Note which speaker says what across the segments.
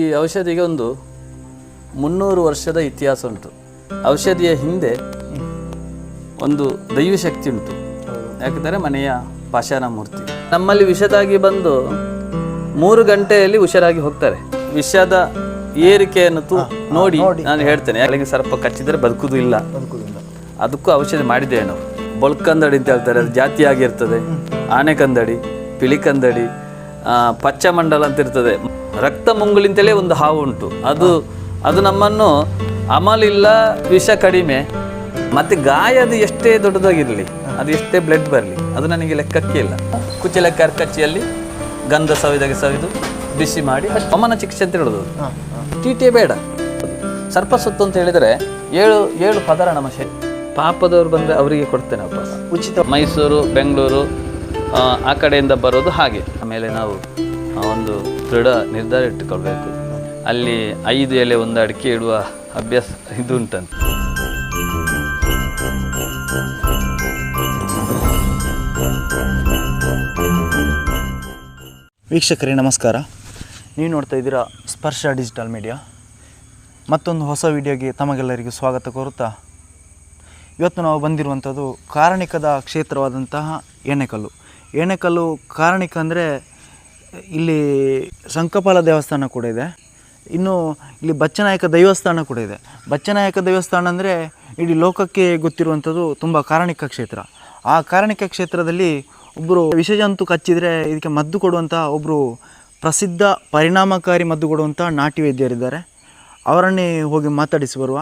Speaker 1: ಈ ಔಷಧಿಗೆ ಒಂದು 300 ವರ್ಷದ ಇತಿಹಾಸ ಉಂಟು. ಔಷಧಿಯ ಹಿಂದೆ ಒಂದು ದೈವ ಶಕ್ತಿ ಉಂಟು. ಯಾಕೆಂದರೆ ಮನೆಯ ಪಾಷಾಣ ಮೂರ್ತಿ. ನಮ್ಮಲ್ಲಿ ವಿಷದಾಗಿ ಬಂದು 3 ಗಂಟೆಯಲ್ಲಿ ಹುಷಾರಾಗಿ ಹೋಗ್ತಾರೆ. ವಿಷದ ಏರಿಕೆಯನ್ನು ನೋಡಿ ನಾನು ಹೇಳ್ತೇನೆ, ಯಾಕೆ ಸರ್ಪ ಕಚ್ಚಿದರೆ ಬದುಕುದು ಇಲ್ಲ, ಅದಕ್ಕೂ ಔಷಧಿ ಮಾಡಿದ್ದೇವೆ ನಾವು. ಬೊಳ್ಕಂದಡಿ ಅಂತ ಹೇಳ್ತಾರೆ, ಅದು ಜಾತಿಯಾಗಿರ್ತದೆ. ಆನೆಕಂದಡಿ, ಪಿಳಿಕಂದಡಿ, ಪಚ್ಚಮಂಡಲ ಅಂತ ಇರ್ತದೆ. ರಕ್ತ ಮುಂಗುಳಿಂತಲೇ ಒಂದು ಹಾವು ಉಂಟು. ಅದು ನಮ್ಮನ್ನು ಅಮಲಿಲ್ಲ, ವಿಷ ಕಡಿಮೆ, ಮತ್ತು ಗಾಯದು ಎಷ್ಟೇ ದೊಡ್ಡದಾಗಿರಲಿ, ಅದು ಎಷ್ಟೇ ಬ್ಲಡ್ ಬರಲಿ, ಅದು ನನಗೆ ಲೆಕ್ಕಕ್ಕೆ ಇಲ್ಲ. ಕುಚಲ ಕರ್ಕಚ್ಚಿಯಲ್ಲಿ ಗಂಧ ಸವಿದು ಬಿಸಿ ಮಾಡಿ ಅಮ್ಮನ ಚಿಕಿತ್ಸೆ ಅಂತ ಹೇಳೋದು. ಟಿ ಬೇಡ. ಸರ್ಪ ಸುತ್ತು ಅಂತ ಹೇಳಿದರೆ 7 ಪದರ ನಮಶೆ. ಪಾಪದವ್ರು ಬಂದರೆ ಅವರಿಗೆ ಕೊಡ್ತೇನೆ ವಾಪಸ್ ಉಚಿತ. ಮೈಸೂರು, ಬೆಂಗಳೂರು ಆ ಕಡೆಯಿಂದ ಬರೋದು ಹಾಗೆ. ಆಮೇಲೆ ನಾವು ಒಂದು ದೃಢ ನಿರ್ಧಾರ ಇಟ್ಟುಕೊಳ್ಬೇಕು. ಅಲ್ಲಿ 5 ಎಲೆ ಒಂದು ಅಡಿಕೆ ಇಡುವ ಅಭ್ಯಾಸ ಇದು ಉಂಟಂತೆ.
Speaker 2: ವೀಕ್ಷಕರೇ ನಮಸ್ಕಾರ. ನೀವು ನೋಡ್ತಾ ಇದ್ದೀರಾ ಸ್ಪರ್ಶ ಡಿಜಿಟಲ್ ಮೀಡಿಯಾ. ಮತ್ತೊಂದು ಹೊಸ ವಿಡಿಯೋಗೆ ತಮಗೆಲ್ಲರಿಗೂ ಸ್ವಾಗತ ಕೋರುತ್ತಾ, ಇವತ್ತು ನಾವು ಬಂದಿರುವಂಥದ್ದು ಕಾರಣಿಕದ ಕ್ಷೇತ್ರವಾದಂತಹ ಎಣ್ಣೆಕಲ್ಲು. ಕಾರಣಿಕ ಅಂದರೆ ಇಲ್ಲಿ ಶಂಕಪಾಲ ದೇವಸ್ಥಾನ ಕೂಡ ಇದೆ. ಇನ್ನು ಇಲ್ಲಿ ಬಚ್ಚನಾಯಕ ದೇವಸ್ಥಾನ ಕೂಡ ಇದೆ. ಬಚ್ಚನಾಯಕ ದೇವಸ್ಥಾನ ಅಂದರೆ ಇಡೀ ಲೋಕಕ್ಕೆ ಗೊತ್ತಿರುವಂಥದ್ದು ತುಂಬ ಕಾರಣಿಕ ಕ್ಷೇತ್ರ. ಆ ಕಾರಣಿಕ ಕ್ಷೇತ್ರದಲ್ಲಿ ಒಬ್ಬರು ವಿಷಜಂತು ಕಚ್ಚಿದರೆ ಇದಕ್ಕೆ ಮದ್ದು ಕೊಡುವಂಥ ಒಬ್ಬರು ಪ್ರಸಿದ್ಧ ಪರಿಣಾಮಕಾರಿ ಮದ್ದು ಕೊಡುವಂಥ ನಾಟಿ ವೈದ್ಯರಿದ್ದಾರೆ. ಅವರನ್ನೇ ಹೋಗಿ ಮಾತಾಡಿಸಿ ಬರುವ.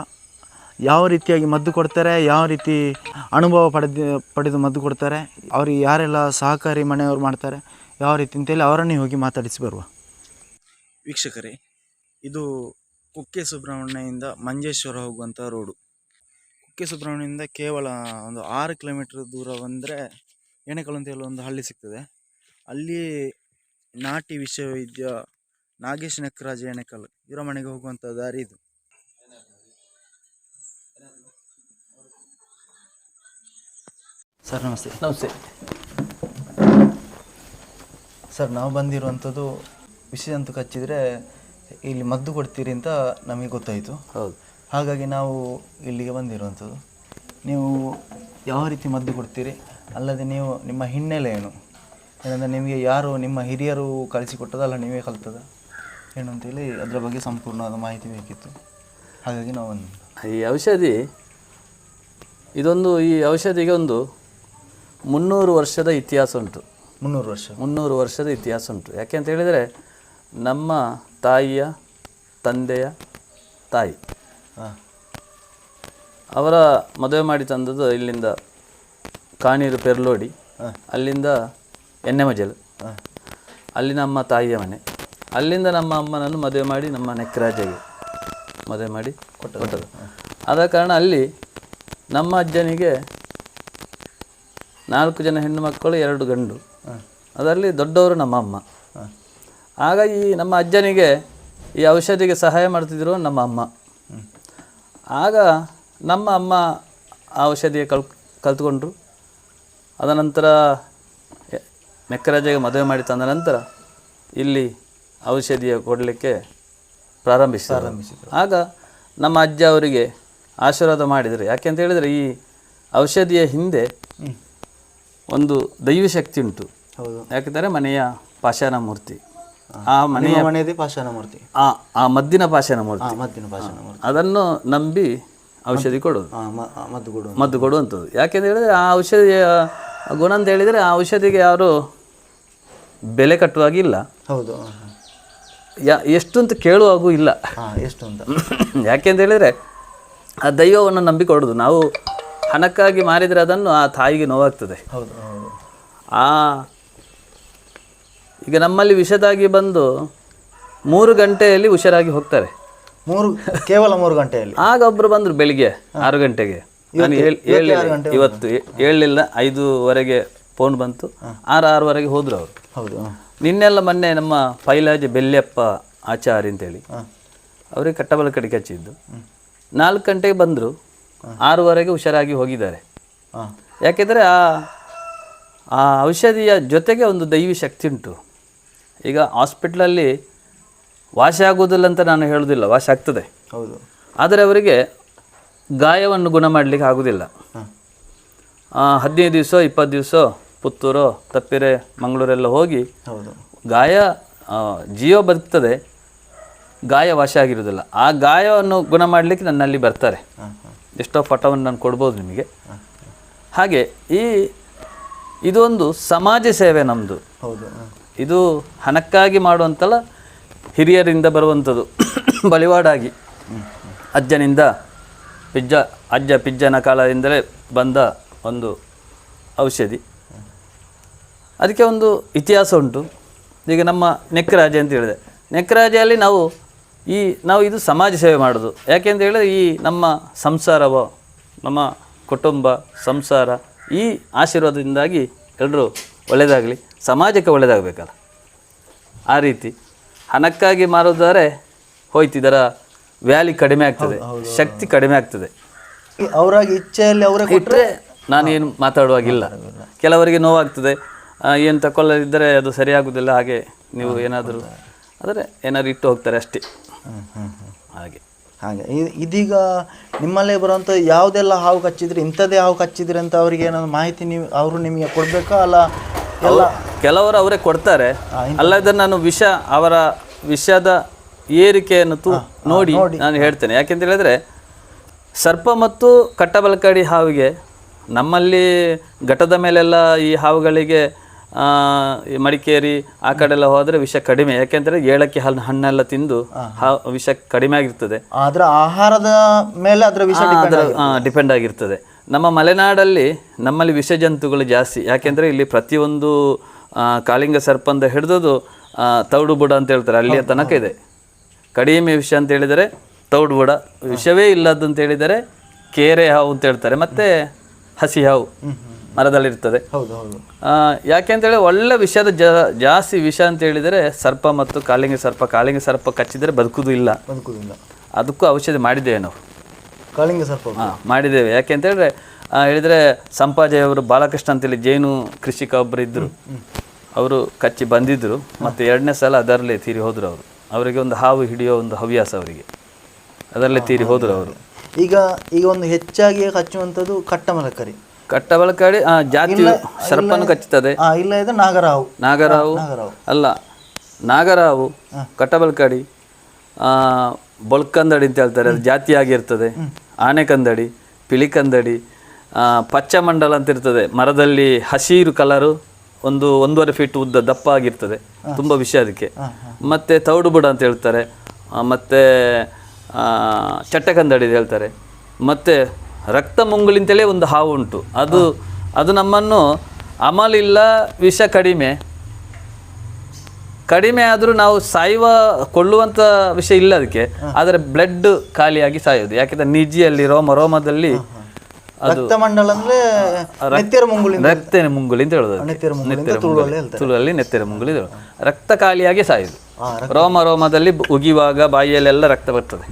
Speaker 2: ಯಾವ ರೀತಿಯಾಗಿ ಮದ್ದು ಕೊಡ್ತಾರೆ, ಯಾವ ರೀತಿ ಅನುಭವ ಪಡೆದು ಮದ್ದು ಕೊಡ್ತಾರೆ, ಅವ್ರಿಗೆ ಯಾರೆಲ್ಲ ಸಹಕಾರಿ ಮನೆಯವರು ಮಾಡ್ತಾರೆ, ಯಾವ ರೀತಿ ಅಂತೇಳಿ ಅವರನ್ನೇ ಹೋಗಿ ಮಾತಾಡಿಸಿ ಬರುವ. ವೀಕ್ಷಕರೇ, ಇದು ಕುಕ್ಕೆ ಸುಬ್ರಹ್ಮಣ್ಯದಿಂದ ಮಂಜೇಶ್ವರ ಹೋಗುವಂಥ ರೋಡು. ಕುಕ್ಕೆ ಸುಬ್ರಹ್ಮಣ್ಯದಿಂದ ಕೇವಲ ಒಂದು 6 ಕಿಲೋಮೀಟ್ರ್ ದೂರ ಬಂದರೆ ಎಣ್ಣೆಕಲ್ಲು ಅಂತ ಹೇಳುವ ಒಂದು ಹಳ್ಳಿ ಸಿಗ್ತದೆ. ಅಲ್ಲಿ ನಾಟಿ ವಿಶ್ವವೈದ್ಯ ನಾಗೇಶ್ ನೆಕ್ಕರಾಜ ಎಣ್ಣೆಕಲ್ಲು ಇವರ ಮನೆಗೆ ಹೋಗುವಂಥ ದಾರಿ ಇದು. ಸರ್ ನಮಸ್ತೆ.
Speaker 1: ನಮಸ್ತೆ
Speaker 2: ಸರ್, ನಾವು ಬಂದಿರುವಂಥದ್ದು ವಿಷಜಂತು ಕಚ್ಚಿದರೆ ಇಲ್ಲಿ ಮದ್ದು ಕೊಡ್ತೀರಿ ಅಂತ ನಮಗೆ ಗೊತ್ತಾಯಿತು.
Speaker 1: ಹೌದು,
Speaker 2: ಹಾಗಾಗಿ ನಾವು ಇಲ್ಲಿಗೆ ಬಂದಿರುವಂಥದ್ದು. ನೀವು ಯಾವ ರೀತಿ ಮದ್ದು ಕೊಡ್ತೀರಿ, ಅಲ್ಲದೆ ನೀವು ನಿಮ್ಮ ಹಿನ್ನೆಲೆ ಏನು, ಏನಂದರೆ ನಿಮಗೆ ಯಾರು ನಿಮ್ಮ ಹಿರಿಯರು ಕಳಿಸಿಕೊಟ್ಟದಲ್ಲ, ನೀವೇ ಕಲ್ತದ ಏನು ಅಂತೇಳಿ ಅದರ ಬಗ್ಗೆ ಸಂಪೂರ್ಣವಾದ ಮಾಹಿತಿ ಬೇಕಿತ್ತು. ಹಾಗಾಗಿ ನಾವು
Speaker 1: ಈ ಔಷಧಿಗೆ ಒಂದು 300 ವರ್ಷದ ಇತಿಹಾಸ ಉಂಟು. 300 ವರ್ಷದ ಇತಿಹಾಸ ಉಂಟು. ಯಾಕೆ ಅಂತ ಹೇಳಿದರೆ, ನಮ್ಮ ತಾಯಿಯ ತಂದೆಯ ತಾಯಿ ಅವರ ಮದುವೆ ಮಾಡಿ ತಂದದ್ದು ಇಲ್ಲಿಂದ ಕಾಣೀರು ಪೆರ್ಲೋಡಿ, ಅಲ್ಲಿಂದ ಎಣ್ಣೆಮಜಲು, ಅಲ್ಲಿ ನಮ್ಮ ತಾಯಿಯ ಮನೆ. ಅಲ್ಲಿಂದ ನಮ್ಮ ಅಮ್ಮನನ್ನು ಮದುವೆ ಮಾಡಿ ನಮ್ಮ ನೆಕ್ಕರಾಜಗೆ ಮದುವೆ ಮಾಡಿ ಕೊಟ್ಟರು. ಆದ ಕಾರಣ ಅಲ್ಲಿ ನಮ್ಮ ಅಜ್ಜನಿಗೆ 4 ಜನ ಹೆಣ್ಣು ಮಕ್ಕಳು, 2 ಗಂಡು. ಅದರಲ್ಲಿ ದೊಡ್ಡವರು ನಮ್ಮ ಅಮ್ಮ. ಆಗ ಈ ನಮ್ಮ ಅಜ್ಜನಿಗೆ ಈ ಔಷಧಿಗೆ ಸಹಾಯ ಮಾಡ್ತಿದ್ರು ನಮ್ಮ ಅಮ್ಮ. ಆಗ ನಮ್ಮ ಅಮ್ಮ ಆ ಔಷಧಿಗೆ ಕಲ್ತ್ಕೊಂಡ್ರು. ಅದ ನಂತರ ನೆಕ್ಕರಾಜಗೆ ಮದುವೆ ಮಾಡಿ ತಂದ ನಂತರ ಇಲ್ಲಿ ಔಷಧಿಯ ಕೊಡಲಿಕ್ಕೆ ಪ್ರಾರಂಭಿಸಿದರು. ಆಗ ನಮ್ಮ ಅಜ್ಜ ಅವರಿಗೆ ಆಶೀರ್ವಾದ ಮಾಡಿದರು. ಯಾಕೆ ಅಂತ ಹೇಳಿದರೆ, ಈ ಔಷಧಿಯ ಹಿಂದೆ ಒಂದು ದೈವ ಶಕ್ತಿ ಉಂಟು. ಯಾಕೆಂದರೆ ಮನೆಯ ಪಾಷಾಣ ಮೂರ್ತಿ, ಆ ಮನೆಯದೇ ಪಾಷಾಣ ಮೂರ್ತಿ, ಆ ಮದ್ದಿನ ಪಾಷಾಣ ಮೂರ್ತಿ, ಅದನ್ನು ನಂಬಿ ಔಷಧಿ ಕೊಡೋದು, ಮದ್ದು ಕೊಡುವಂಥದ್ದು. ಯಾಕೆಂತ ಹೇಳಿದರೆ, ಆ ಔಷಧಿಯ ಗುಣ ಅಂತ ಹೇಳಿದರೆ, ಆ ಔಷಧಿಗೆ ಯಾರು ಬೆಲೆ ಕಟ್ಟುವಾಗಿಲ್ಲ. ಹೌದು, ಎಷ್ಟು ಅಂತ ಕೇಳುವಾಗೂ ಇಲ್ಲ, ಎಷ್ಟು ಅಂತ. ಯಾಕೆ ಅಂತ ಹೇಳಿದರೆ, ಆ ದೈವವನ್ನು ನಂಬಿ ಕೊಡೋದು. ನಾವು ಹಣಕ್ಕಾಗಿ ಮಾರಿದರೆ ಅದನ್ನು ಆ ತಾಯಿಗೆ ನೋವಾಗ್ತದೆ. ಹೌದು. ಈಗ ನಮ್ಮಲ್ಲಿ ವಿಷದಾಗಿ ಬಂದು 3 ಗಂಟೆಯಲ್ಲಿ ಹುಷಾರಾಗಿ ಹೋಗ್ತಾರೆ.
Speaker 2: ಕೇವಲ 3 ಗಂಟೆಯಲ್ಲಿ.
Speaker 1: ಆಗ ಒಬ್ಬರು ಬಂದರು ಬೆಳಿಗ್ಗೆ 6 ಗಂಟೆಗೆ. ನಾನು ಇವತ್ತು ಹೇಳಲಿಲ್ಲ, 5ವರೆಗೆ ಫೋನ್ ಬಂತು. 6:06ವರೆಗೆ ಹೋದರು ಅವರು. ಹೌದು. ನಿನ್ನೆಲ್ಲ ಮೊನ್ನೆ ನಮ್ಮ ಪೈಲಾಜಿ ಬೆಲ್ಲೆಪ್ಪ ಆಚಾರ್ಯ ಅಂತೇಳಿ ಅವರಿಗೆ ಕಟ್ಟಬಲ ಕಡಿಕೆ ಹಚ್ಚಿದ್ದು. 4 ಗಂಟೆಗೆ ಬಂದರು, 6ವರೆಗೆ ಹುಷಾರಾಗಿ ಹೋಗಿದ್ದಾರೆ. ಯಾಕೆಂದರೆ ಆ ಔಷಧಿಯ ಜೊತೆಗೆ ಒಂದು ದೈವಿ ಶಕ್ತಿ ಉಂಟು. ಈಗ ಹಾಸ್ಪಿಟ್ಲಲ್ಲಿ ವಾಸಿ ಆಗುವುದಿಲ್ಲ ಅಂತ ನಾನು ಹೇಳೋದಿಲ್ಲ, ವಾಸಿ ಆಗ್ತದೆ.
Speaker 2: ಹೌದು.
Speaker 1: ಆದರೆ ಅವರಿಗೆ ಗಾಯವನ್ನು ಗುಣ ಮಾಡಲಿಕ್ಕೆ ಆಗೋದಿಲ್ಲ. 15 ದಿವಸ 20 ದಿವಸ ಪುತ್ತೂರು, ತಪ್ಪಿರೆ, ಮಂಗಳೂರೆಲ್ಲ ಹೋಗಿ
Speaker 2: ಹೌದು,
Speaker 1: ಗಾಯ ಜೀವ ಬದುಕ್ತದೆ, ಗಾಯ ವಾಸಿ ಆಗಿರೋದಿಲ್ಲ. ಆ ಗಾಯವನ್ನು ಗುಣ ಮಾಡಲಿಕ್ಕೆ ನನ್ನಲ್ಲಿ ಬರ್ತಾರೆ. ಎಷ್ಟೋ ಪಟವನ್ನು ನಾನು ಕೊಡ್ಬೋದು ನಿಮಗೆ. ಹಾಗೆ ಇದೊಂದು ಸಮಾಜ ಸೇವೆ ನಮ್ಮದು.
Speaker 2: ಹೌದು.
Speaker 1: ಇದು ಹಣಕ್ಕಾಗಿ ಮಾಡುವಂತಲ್ಲ, ಹಿರಿಯರಿಂದ ಬರುವಂಥದ್ದು. ಬಲಿವಾಡಾಗಿ ಅಜ್ಜನಿಂದ ಪಿಜ್ಜನ ಕಾಲದಿಂದಲೇ ಬಂದ ಒಂದು ಔಷಧಿ. ಅದಕ್ಕೆ ಒಂದು ಇತಿಹಾಸ ಉಂಟು. ಈಗ ನಮ್ಮ ನೆಕ್ಕರಾಜ ಅಂತ ಹೇಳಿದೆ, ನೆಕ್ಕರಾಜೆಯಲ್ಲಿ ನಾವು ಇದು ಸಮಾಜ ಸೇವೆ ಮಾಡೋದು. ಯಾಕೆಂತ ಹೇಳಿದ್ರೆ ಈ ನಮ್ಮ ಸಂಸಾರವೋ, ನಮ್ಮ ಕುಟುಂಬ ಸಂಸಾರ, ಈ ಆಶೀರ್ವಾದದಿಂದಾಗಿ ಎಲ್ಲರೂ ಒಳ್ಳೆಯದಾಗಲಿ, ಸಮಾಜಕ್ಕೆ ಒಳ್ಳೆಯದಾಗಬೇಕಲ್ಲ. ಆ ರೀತಿ ಹಣಕ್ಕಾಗಿ ಮಾರೋದಾದ್ರೆ ಹೋಯ್ತು, ಇದರ ವ್ಯಾಲಿ ಕಡಿಮೆ ಆಗ್ತದೆ, ಶಕ್ತಿ ಕಡಿಮೆ ಆಗ್ತದೆ.
Speaker 2: ಅವರಾಗಿ ಇಚ್ಛೆಯಲ್ಲಿ ಅವರೇ
Speaker 1: ಇಟ್ಟರೆ ನಾನೇನು ಮಾತಾಡುವಾಗಿಲ್ಲ. ಕೆಲವರಿಗೆ ನೋವಾಗ್ತದೆ, ಏನು ತಗೊಳ್ಳದಿದ್ದರೆ ಅದು ಸರಿಯಾಗುವುದಿಲ್ಲ, ಹಾಗೆ ನೀವು ಏನಾದರೂ ಆದರೆ ಏನಾದ್ರು ಇಟ್ಟು ಹೋಗ್ತಾರೆ ಅಷ್ಟೇ. ಹಾಗೆ
Speaker 2: ಇದೀಗ ನಿಮ್ಮಲ್ಲೇ ಬರುವಂಥ ಯಾವುದೆಲ್ಲ ಹಾವು ಕಚ್ಚಿದ್ರಿ, ಇಂಥದ್ದೇ ಹಾವು ಕಚ್ಚಿದ್ರಿ ಅಂತ ಅವರಿಗೆ ಏನಾದ್ರು ಮಾಹಿತಿ ಅವರು ನಿಮಗೆ ಕೊಡಬೇಕಾ? ಅಲ್ಲ,
Speaker 1: ಕೆಲವರು ಅವರೇ ಕೊಡ್ತಾರೆ. ಅಲ್ಲದೆ ನಾನು ಅವರ ವಿಷದ ಏರಿಕೆಯನ್ನು ನೋಡಿ ನಾನು ಹೇಳ್ತೇನೆ. ಯಾಕೆಂತ ಹೇಳಿದ್ರೆ ಸರ್ಪ ಮತ್ತು ಕಟ್ಟಬಲಕಾಡಿ ಹಾವಿಗೆ ನಮ್ಮಲ್ಲಿ ಘಟ್ಟದ ಮೇಲೆಲ್ಲ ಈ ಹಾವುಗಳಿಗೆ ಮಡಿಕೇರಿ ಆ ಕಡೆ ಎಲ್ಲ ಹೋದರೆ ವಿಷ ಕಡಿಮೆ. ಯಾಕೆಂದರೆ ಏಳಕ್ಕಿ ಹಣ್ಣೆಲ್ಲ ತಿಂದು ವಿಷ ಕಡಿಮೆ ಆಗಿರ್ತದೆ.
Speaker 2: ಅದರ ಆಹಾರದ ಮೇಲೆ ಅದರ ವಿಷ
Speaker 1: ಡಿಪೆಂಡ್ ಆಗಿರ್ತದೆ. ನಮ್ಮ ಮಲೆನಾಡಲ್ಲಿ ನಮ್ಮಲ್ಲಿ ವಿಷ ಜಂತುಗಳು ಜಾಸ್ತಿ. ಯಾಕೆಂದರೆ ಇಲ್ಲಿ ಪ್ರತಿಯೊಂದು ಕಾಳಿಂಗ ಸರ್ಪ ಅಂತ ಹಿಡಿದದು ತೌಡು ಬುಡ ಅಂತ ಹೇಳ್ತಾರೆ, ಅಲ್ಲಿಯ ತನಕ ಇದೆ. ಕಡಿಮೆ ವಿಷ ಅಂತ ಹೇಳಿದರೆ ತೌಡು ಬುಡ, ವಿಷವೇ ಇಲ್ಲದಂತ ಹೇಳಿದರೆ ಕೇರೆ ಹಾವು ಅಂತ ಹೇಳ್ತಾರೆ, ಮತ್ತು ಹಸಿ ಹಾವು ಮರದಲ್ಲಿರ್ತದೆ. ಯಾಕೆಂತೇಳಿ ಒಳ್ಳೆ ವಿಷದ ಜಾಸ್ತಿ ವಿಷ ಅಂತ ಹೇಳಿದರೆ ಸರ್ಪ ಮತ್ತು ಕಾಳಿಂಗ ಸರ್ಪ ಕಚ್ಚಿದರೆ ಬದುಕುವುದಿಲ್ಲ. ಅದಕ್ಕೂ ಔಷಧಿ ಮಾಡಿದ್ದೇವೆ ನಾವು,
Speaker 2: ಕಾಳಿಂಗ ಸರ್ಪ
Speaker 1: ಮಾಡಿದ್ದೇವೆ. ಯಾಕೆಂತ ಹೇಳಿದರೆ ಸಂಪಾಜೆಯವರು ಬಾಲಕೃಷ್ಣ ಅಂತೇಳಿ ಜೈನು ಕೃಷಿಕ ಒಬ್ಬರು ಇದ್ದರು, ಅವರು ಕಚ್ಚಿ ಬಂದಿದ್ದರು. ಮತ್ತು 2ನೇ ಸಲ ಅದರಲ್ಲೇ ತೀರಿ ಹೋದರು. ಅವರಿಗೆ ಒಂದು ಹಾವು ಹಿಡಿಯೋ ಒಂದು ಹವ್ಯಾಸ ಅವರಿಗೆ, ಅದರಲ್ಲೇ ತೀರಿ ಹೋದರು ಅವರು.
Speaker 2: ಈಗ ಒಂದು ಹೆಚ್ಚಾಗಿ ಕಚ್ಚುವಂಥದ್ದು
Speaker 1: ಕಟ್ಟಬಲಕಾಡಿ ಜಾತಿ ಸರ್ಪನ್ನು ಕಚ್ಚುತ್ತದೆ.
Speaker 2: ಇಲ್ಲ, ಇದು ನಾಗರಹಾವು
Speaker 1: ಅಲ್ಲ, ನಾಗರಹಾವು, ಕಟ್ಟಬಲಕಾಡಿ, ಬೊಳ್ಕಂದಡಿ ಅಂತ ಹೇಳ್ತಾರೆ, ಅದು ಜಾತಿಯಾಗಿರ್ತದೆ. ಆನೆಕಂದಡಿ, ಪಿಳಿಕಂದಡಿ, ಪಚ್ಚಮಂಡಲ ಅಂತ ಇರ್ತದೆ, ಮರದಲ್ಲಿ ಹಸಿರು ಕಲರು, 1.5 ಫೀಟ್ ಉದ್ದ, ದಪ್ಪ ಆಗಿರ್ತದೆ, ತುಂಬ ವಿಷ ಅದಕ್ಕೆ. ಮತ್ತು ತೌಡು ಬುಡ ಅಂತ ಹೇಳ್ತಾರೆ, ಮತ್ತು ಚಟ್ಟಕಂದಡಿ ಹೇಳ್ತಾರೆ. ಮತ್ತು ರಕ್ತ ಮುಂಗುಳಿ ಅಂತೇಳಿ ಒಂದು ಹಾವು ಉಂಟು. ಅದು ನಮ್ಮನ್ನು ಅಮಲಿಲ್ಲ, ವಿಷ ಕಡಿಮೆ ಆದರೂ ನಾವು ಕೊಳ್ಳುವಂಥ ವಿಷಯ ಇಲ್ಲ ಅದಕ್ಕೆ. ಆದರೆ ಬ್ಲಡ್ ಖಾಲಿಯಾಗಿ ಸಾಯೋದು. ಯಾಕೆಂದರೆ ನಿಜಿಯಲ್ಲಿ ರೋಮದಲ್ಲಿ ಅದು ರಕ್ತ ಮುಂಗುಳಿ ಅಂತ ಹೇಳೋದು. ತುಳುವಲ್ಲಿ ನೆತ್ತೆರ ಮುಂಗುಳಿ, ರಕ್ತ ಖಾಲಿಯಾಗಿ ಸಾಯೋದು. ರೋಮದಲ್ಲಿ ಉಗಿಯುವಾಗ ಬಾಯಿಯಲ್ಲೆಲ್ಲ ರಕ್ತ ಬರ್ತದೆ.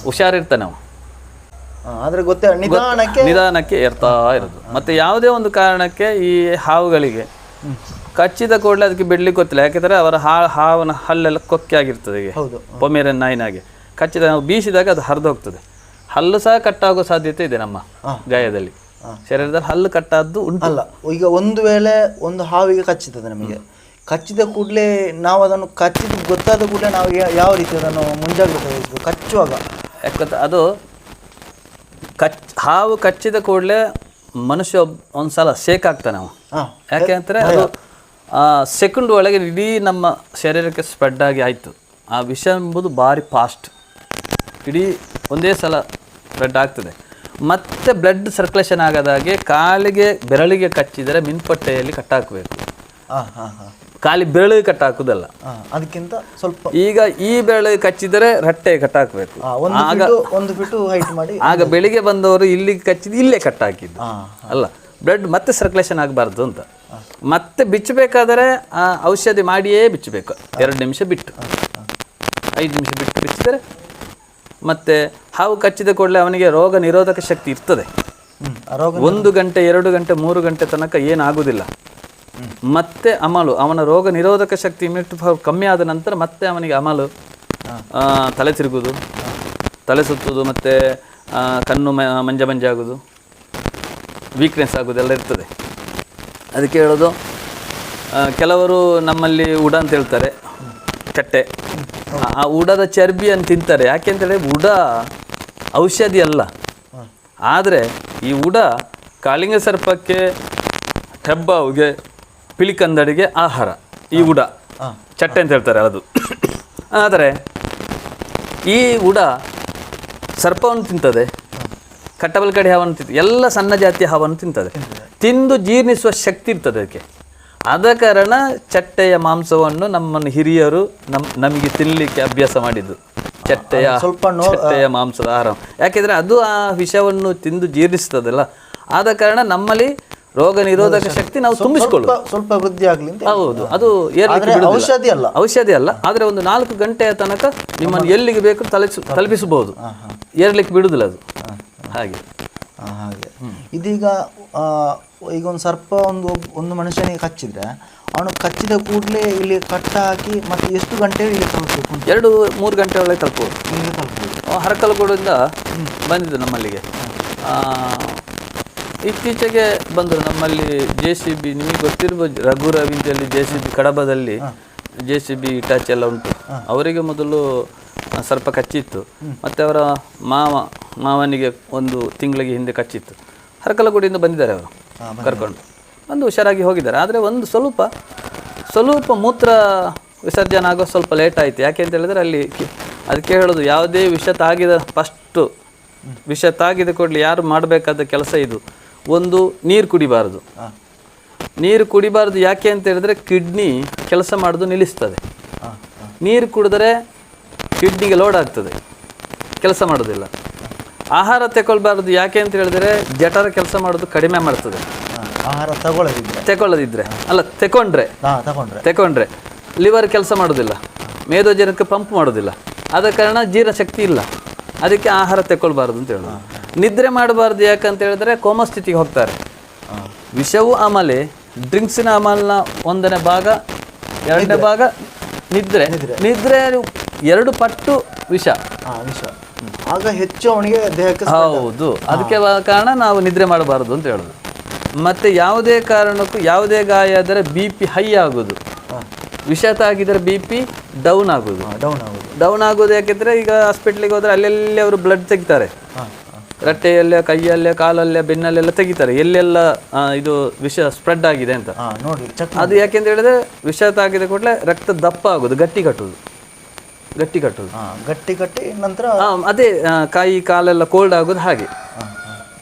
Speaker 1: ಹುಷಾರಿರ್ತಾನೆ ನಾವು, ನಿಧಾನಕ್ಕೆ ಏರ್ತಾ ಇರೋದು. ಮತ್ತು ಯಾವುದೇ ಒಂದು ಕಾರಣಕ್ಕೆ ಈ ಹಾವುಗಳಿಗೆ ಕಚ್ಚಿದ ಕೂಡಲೇ ಅದಕ್ಕೆ ಬಿಡ್ಲಿಕ್ಕೆ ಗೊತ್ತಿಲ್ಲ. ಯಾಕೆಂದರೆ ಅವರ ಹಾವಿನ ಹಲ್ಲೆಲ್ಲ ಕೊಕ್ಕೆ ಆಗಿರ್ತದೆ, ಪೊಮೇರಿಯನ್ ನಾಯಿನಾಗೆ ಕಚ್ಚಿದ ನಾವು ಬೀಸಿದಾಗ ಅದು ಹರಿದು ಹೋಗ್ತದೆ. ಹಲ್ಲು ಸಹ ಕಟ್ಟಾಗೋ ಸಾಧ್ಯತೆ ಇದೆ ನಮ್ಮ ಗಾಯದಲ್ಲಿ, ಶರೀರದಲ್ಲಿ ಹಲ್ಲು ಕಟ್ಟಾದ್ದು ಉಂಟಲ್ಲ.
Speaker 2: ಈಗ ಒಂದು ವೇಳೆ ಒಂದು ಹಾವಿಗೆ ಕಚ್ಚಿತದೆ, ನಮಗೆ ಕಚ್ಚಿದ ಕೂಡಲೇ ನಾವು ಅದನ್ನು ಗೊತ್ತಾದ ಕೂಡಲೇ ನಾವು ಯಾವ ರೀತಿ ಅದನ್ನು ಮುಂಜಾಗ್ರತೆ ವಹಿಸಬೇಕು ಕಚ್ಚುವಾಗ?
Speaker 1: ಯಾಕಂದ್ರೆ ಅದು ಹಾವು ಕಚ್ಚಿದ ಕೂಡಲೇ ಮನುಷ್ಯ ಒಂದ್ಸಲ ಶೇಕ್ ಆಗ್ತಾನೆ ನಾವು. ಯಾಕೆ ಅಂದರೆ ಅದು ಸೆಕೆಂಡ್ ಒಳಗೆ ಇಡೀ ನಮ್ಮ ಶರೀರಕ್ಕೆ ಸ್ಪ್ರೆಡ್ ಆಗಿ ಆಯಿತು. ಆ ವಿಷ ಎಂಬುದು ಭಾರಿ ಫಾಸ್ಟ್, ಇಡೀ ಒಂದೇ ಸಲ ಸ್ಪ್ರೆಡ್ ಆಗ್ತದೆ. ಮತ್ತು ಬ್ಲಡ್ ಸರ್ಕ್ಯುಲೇಷನ್ ಆಗೋದಾಗೆ ಕಾಲಿಗೆ ಬೆರಳಿಗೆ ಕಚ್ಚಿದರೆ ಮಿನ್ಪಟ್ಟೆಯಲ್ಲಿ ಕಟ್ಟಾಕಬೇಕು. ಖಾಲಿ ಬೆರಳಿಗೆ ಕಟ್ಟಾಕುದಲ್ಲ,
Speaker 2: ಅದಕ್ಕಿಂತ ಸ್ವಲ್ಪ.
Speaker 1: ಈಗ ಈ ಬೆರಳಿಗೆ ಕಚ್ಚಿದರೆ ರಟ್ಟೆ ಕಟ್ಟಾಕಬೇಕು. ಆಗ ಬೆಳಿಗ್ಗೆ ಬಂದವರು ಇಲ್ಲಿಗೆ ಕಚ್ಚಿದ್ದು ಇಲ್ಲೇ ಕಟ್ಟಾಕಿದ್ದು ಅಲ್ಲ, ಬ್ಲಡ್ ಮತ್ತೆ ಸರ್ಕ್ಯುಲೇಷನ್ ಆಗಬಾರ್ದು ಅಂತ. ಮತ್ತೆ ಬಿಚ್ಚಬೇಕಾದರೆ ಆ ಔಷಧಿ ಮಾಡಿಯೇ ಬಿಚ್ಚಬೇಕು. 2 ನಿಮಿಷ ಬಿಟ್ಟು 5 ನಿಮಿಷ ಬಿಟ್ಟು ಬಿಚ್ಚಿದರೆ ಮತ್ತೆ ಹಾವು ಕಚ್ಚಿದ ಕೂಡಲೇ ಅವನಿಗೆ ರೋಗ ನಿರೋಧಕ ಶಕ್ತಿ ಇರ್ತದೆ. 1 ಗಂಟೆ 2 ಗಂಟೆ 3 ಗಂಟೆ ತನಕ ಏನಾಗುವುದಿಲ್ಲ. ಮತ್ತೆ ಅವನ ರೋಗ ನಿರೋಧಕ ಶಕ್ತಿ ಇಮ್ಯುನಿಟಿ ಪವರ್ ಕಮ್ಮಿ ಆದ ನಂತರ ಮತ್ತೆ ಅವನಿಗೆ ತಲೆ ತಿರುಗೋದು, ತಲೆ ಸುತ್ತೋದು, ಮತ್ತು ಕಣ್ಣು ಮಂಜ ಮಂಜ ಆಗೋದು, ವೀಕ್ನೆಸ್ ಆಗೋದು ಎಲ್ಲ ಇರ್ತದೆ. ಅದಕ್ಕೆ ಹೇಳೋದು, ಕೆಲವರು ನಮ್ಮಲ್ಲಿ ಉಡ ಅಂತ ಹೇಳ್ತಾರೆ, ಕಟ್ಟೆ. ಆ ಉಡದ ಚರ್ಬಿಯನ್ನು ತಿಂತಾರೆ. ಯಾಕೆ ಅಂತೇಳಿ ಉಡ ಔಷಧಿ ಅಲ್ಲ. ಆದರೆ ಈ ಉಡ ಕಾಳಿಂಗ ಸರ್ಪಕ್ಕೆ, ಹೆಬ್ಬಾವಿಗೆ, ಪಿಳಿಕಂದಡಿಗೆ ಆಹಾರ. ಈ ಉಡ ಚಟ್ಟೆ ಅಂತ ಹೇಳ್ತಾರೆ ಅದು. ಆದರೆ ಈ ಉಡ ಸರ್ಪವನ್ನು ತಿಂತದೆ, ಕಟ್ಟಬಲ್ಕಡಿ ಹಾವನ್ನು ತಿಂತದೆ, ಎಲ್ಲ ಸಣ್ಣ ಜಾತಿಯ ಹಾವನ್ನು ತಿಂತದೆ. ತಿಂದು ಜೀರ್ಣಿಸುವ ಶಕ್ತಿ ಇರ್ತದೆ ಅದಕ್ಕೆ. ಆದ ಕಾರಣ ಚಟ್ಟೆಯ ಮಾಂಸವನ್ನು ನಮ್ಮನ್ನು ಹಿರಿಯರು ನಮಗೆ ತಿನ್ನಲಿಕ್ಕೆ ಅಭ್ಯಾಸ ಮಾಡಿದ್ದು. ಚಟ್ಟೆಯ ಮಾಂಸದ ಆಹಾರ. ಯಾಕೆಂದರೆ ಅದು ಆ ವಿಷವನ್ನು ತಿಂದು ಜೀರ್ಣಿಸ್ತದಲ್ಲ. ಆದ ಕಾರಣ ನಮ್ಮಲ್ಲಿ ರೋಗ ನಿರೋಧಕ ಶಕ್ತಿ ನಾವು ತುಂಬಿಸಿಕೊಳ್ಳೋದು.
Speaker 2: ಸ್ವಲ್ಪ ವೃದ್ಧಿ ಆಗಲಿ. ಹೌದು, ಅದು ಔಷಧಿ ಅಲ್ಲ. ಆದರೆ ಒಂದು 4 ಗಂಟೆಯ ತನಕ ನಿಮ್ಮನ್ನು ಎಲ್ಲಿಗೆ ಬೇಕು ತಲುಪಿಸಬಹುದು. ಏರ್ಲಿಕ್ಕೆ ಬಿಡುದಿಲ್ಲ ಅದು. ಹಾಗೆ ಇದೀಗ ಈಗ ಒಂದು ಸರ್ಪ ಒಂದು ಮನುಷ್ಯನಿಗೆ ಕಚ್ಚಿದ್ರೆ ಅವನು ಕಚ್ಚಿದ ಕೂಡಲೇ ಇಲ್ಲಿ ಕಟ್ಟ ಹಾಕಿ ಮತ್ತೆ ಎಷ್ಟು ಗಂಟೆ ಇಲ್ಲಿ ತಲುಪಬೇಕು?
Speaker 1: 2-3 ಗಂಟೆ ಒಳಗೆ ತಲುಪಬಹುದು. ಹರಕಲಗೂಡಿಂದ ಬಂದಿದ್ದು ನಮ್ಮಲ್ಲಿಗೆ. ಇತ್ತೀಚೆಗೆ ಬಂದರು ನಮ್ಮಲ್ಲಿ JCB. ನಿಮಗೆ ಗೊತ್ತಿರ್ಬೋದು, ರಘು ರವಿಂದಲ್ಲಿ JCB ಕಡಬದಲ್ಲಿ JCB ಇಟಾಚಿ ಎಲ್ಲ ಉಂಟು. ಅವರಿಗೆ ಮೊದಲು ಸರ್ಪ ಕಚ್ಚಿತ್ತು. ಮತ್ತು ಅವರ ಮಾವನಿಗೆ 1 ತಿಂಗಳಿಗೆ ಹಿಂದೆ ಕಚ್ಚಿತ್ತು. ಹರಕಲಗೂಡಿಂದ ಬಂದಿದ್ದಾರೆ ಅವರು ಕರ್ಕೊಂಡು ಒಂದು ಹುಷಾರಾಗಿ ಹೋಗಿದ್ದಾರೆ. ಆದರೆ ಒಂದು ಸ್ವಲ್ಪ ಮೂತ್ರ ವಿಸರ್ಜನೆ ಆಗೋ ಸ್ವಲ್ಪ ಲೇಟ್ ಆಯಿತು. ಯಾಕೆ ಅಂತ ಹೇಳಿದ್ರೆ ಅಲ್ಲಿ ಅದಕ್ಕೆ ಹೇಳೋದು, ಯಾವುದೇ ವಿಷ ತಾಗಿದ ಫಸ್ಟು ವಿಷ ತಾಗಿದ ಕೂಡಲೇ ಯಾರು ಮಾಡಬೇಕಾದ ಕೆಲಸ ಇದು. ಒಂದು, ನೀರು ಕುಡಿಬಾರ್ದು. ನೀರು ಕುಡಿಬಾರ್ದು ಯಾಕೆ ಅಂತ ಹೇಳಿದ್ರೆ ಕಿಡ್ನಿ ಕೆಲಸ ಮಾಡೋದು ನಿಲ್ಲಿಸ್ತದೆ. ನೀರು ಕುಡಿದ್ರೆ ಕಿಡ್ನಿಗೆ ಲೋಡ್ ಆಗ್ತದೆ, ಕೆಲಸ ಮಾಡೋದಿಲ್ಲ. ಆಹಾರ ತಗೊಳ್ಬಾರ್ದು ಯಾಕೆ ಅಂತ ಹೇಳಿದ್ರೆ ಜಠರ ಕೆಲಸ ಮಾಡೋದು ಕಡಿಮೆ ಮಾಡ್ತದೆ.
Speaker 2: ಆಹಾರ
Speaker 1: ತಗೊಳ್ಳದಿದ್ರೆ ಅಲ್ಲ, ತಗೊಂಡ್ರೆ ಲಿವರ್ ಕೆಲಸ ಮಾಡೋದಿಲ್ಲ, ಮೇದೋಜನಕ್ಕೆ ಪಂಪ್ ಮಾಡೋದಿಲ್ಲ. ಆದ ಕಾರಣ ಜೀರ್ಣಶಕ್ತಿ ಇಲ್ಲ. ಅದಕ್ಕೆ ಆಹಾರ ತಗೊಳ್ಬಾರ್ದು ಅಂತ ಹೇಳೋದು. ನಿದ್ರೆ ಮಾಡಬಾರ್ದು ಯಾಕಂತ ಹೇಳಿದ್ರೆ ಕೋಮಾ ಸ್ಥಿತಿಗೆ ಹೋಗ್ತಾರೆ. ವಿಷವು ಆಮೇಲೆ ಡ್ರಿಂಕ್ಸಿನ ಆಮಲ್ನ 1ನೇ ಭಾಗ, 2ನೇ ಭಾಗ ನಿದ್ರೆ 2 ಪಟ್ಟು ವಿಷ.
Speaker 2: ಆಗ ಹೆಚ್ಚು ಅವನಿಗೆ ದೇಹಕ್ಕೆ.
Speaker 1: ಹೌದು, ಅದಕ್ಕೆ ಕಾರಣ ನಾವು ನಿದ್ರೆ ಮಾಡಬಾರ್ದು ಅಂತ ಹೇಳೋದು. ಮತ್ತು ಯಾವುದೇ ಕಾರಣಕ್ಕೂ ಯಾವುದೇ ಗಾಯ ಆದರೆ BP ಹೈ ಆಗೋದು, ವಿಷ ತಾಗಿದರೆ BP ಡೌನ್ ಆಗೋದು. ಯಾಕೆಂದರೆ ಈಗ ಹಾಸ್ಪಿಟ್ಲಿಗೆ ಹೋದರೆ ಅಲ್ಲೆಲ್ಲಿ ಅವರು ಬ್ಲಡ್ ತೆಗಿತಾರೆ. ರಟ್ಟೆಯಲ್ಲೇ, ಕೈಯಲ್ಲೇ, ಕಾಲಲ್ಲೇ, ಬೆನ್ನಲ್ಲೆಲ್ಲ ತೆಗಿತಾರೆ ಎಲ್ಲೆಲ್ಲ ಇದು ವಿಷ ಸ್ಪ್ರೆಡ್ ಆಗಿದೆ ಅಂತ. ಅದು ಯಾಕೆಂತ ಹೇಳಿದ್ರೆ ವಿಷ ತಾಗಿದ ಕೂಡಲೇ ರಕ್ತ ದಪ್ಪ ಆಗೋದು, ಗಟ್ಟಿ ಕಟ್ಟುದು
Speaker 2: ನಂತರ
Speaker 1: ಅದೇ ಕೈ ಕಾಲೆಲ್ಲ ಕೋಲ್ಡ್ ಆಗೋದು. ಹಾಗೆ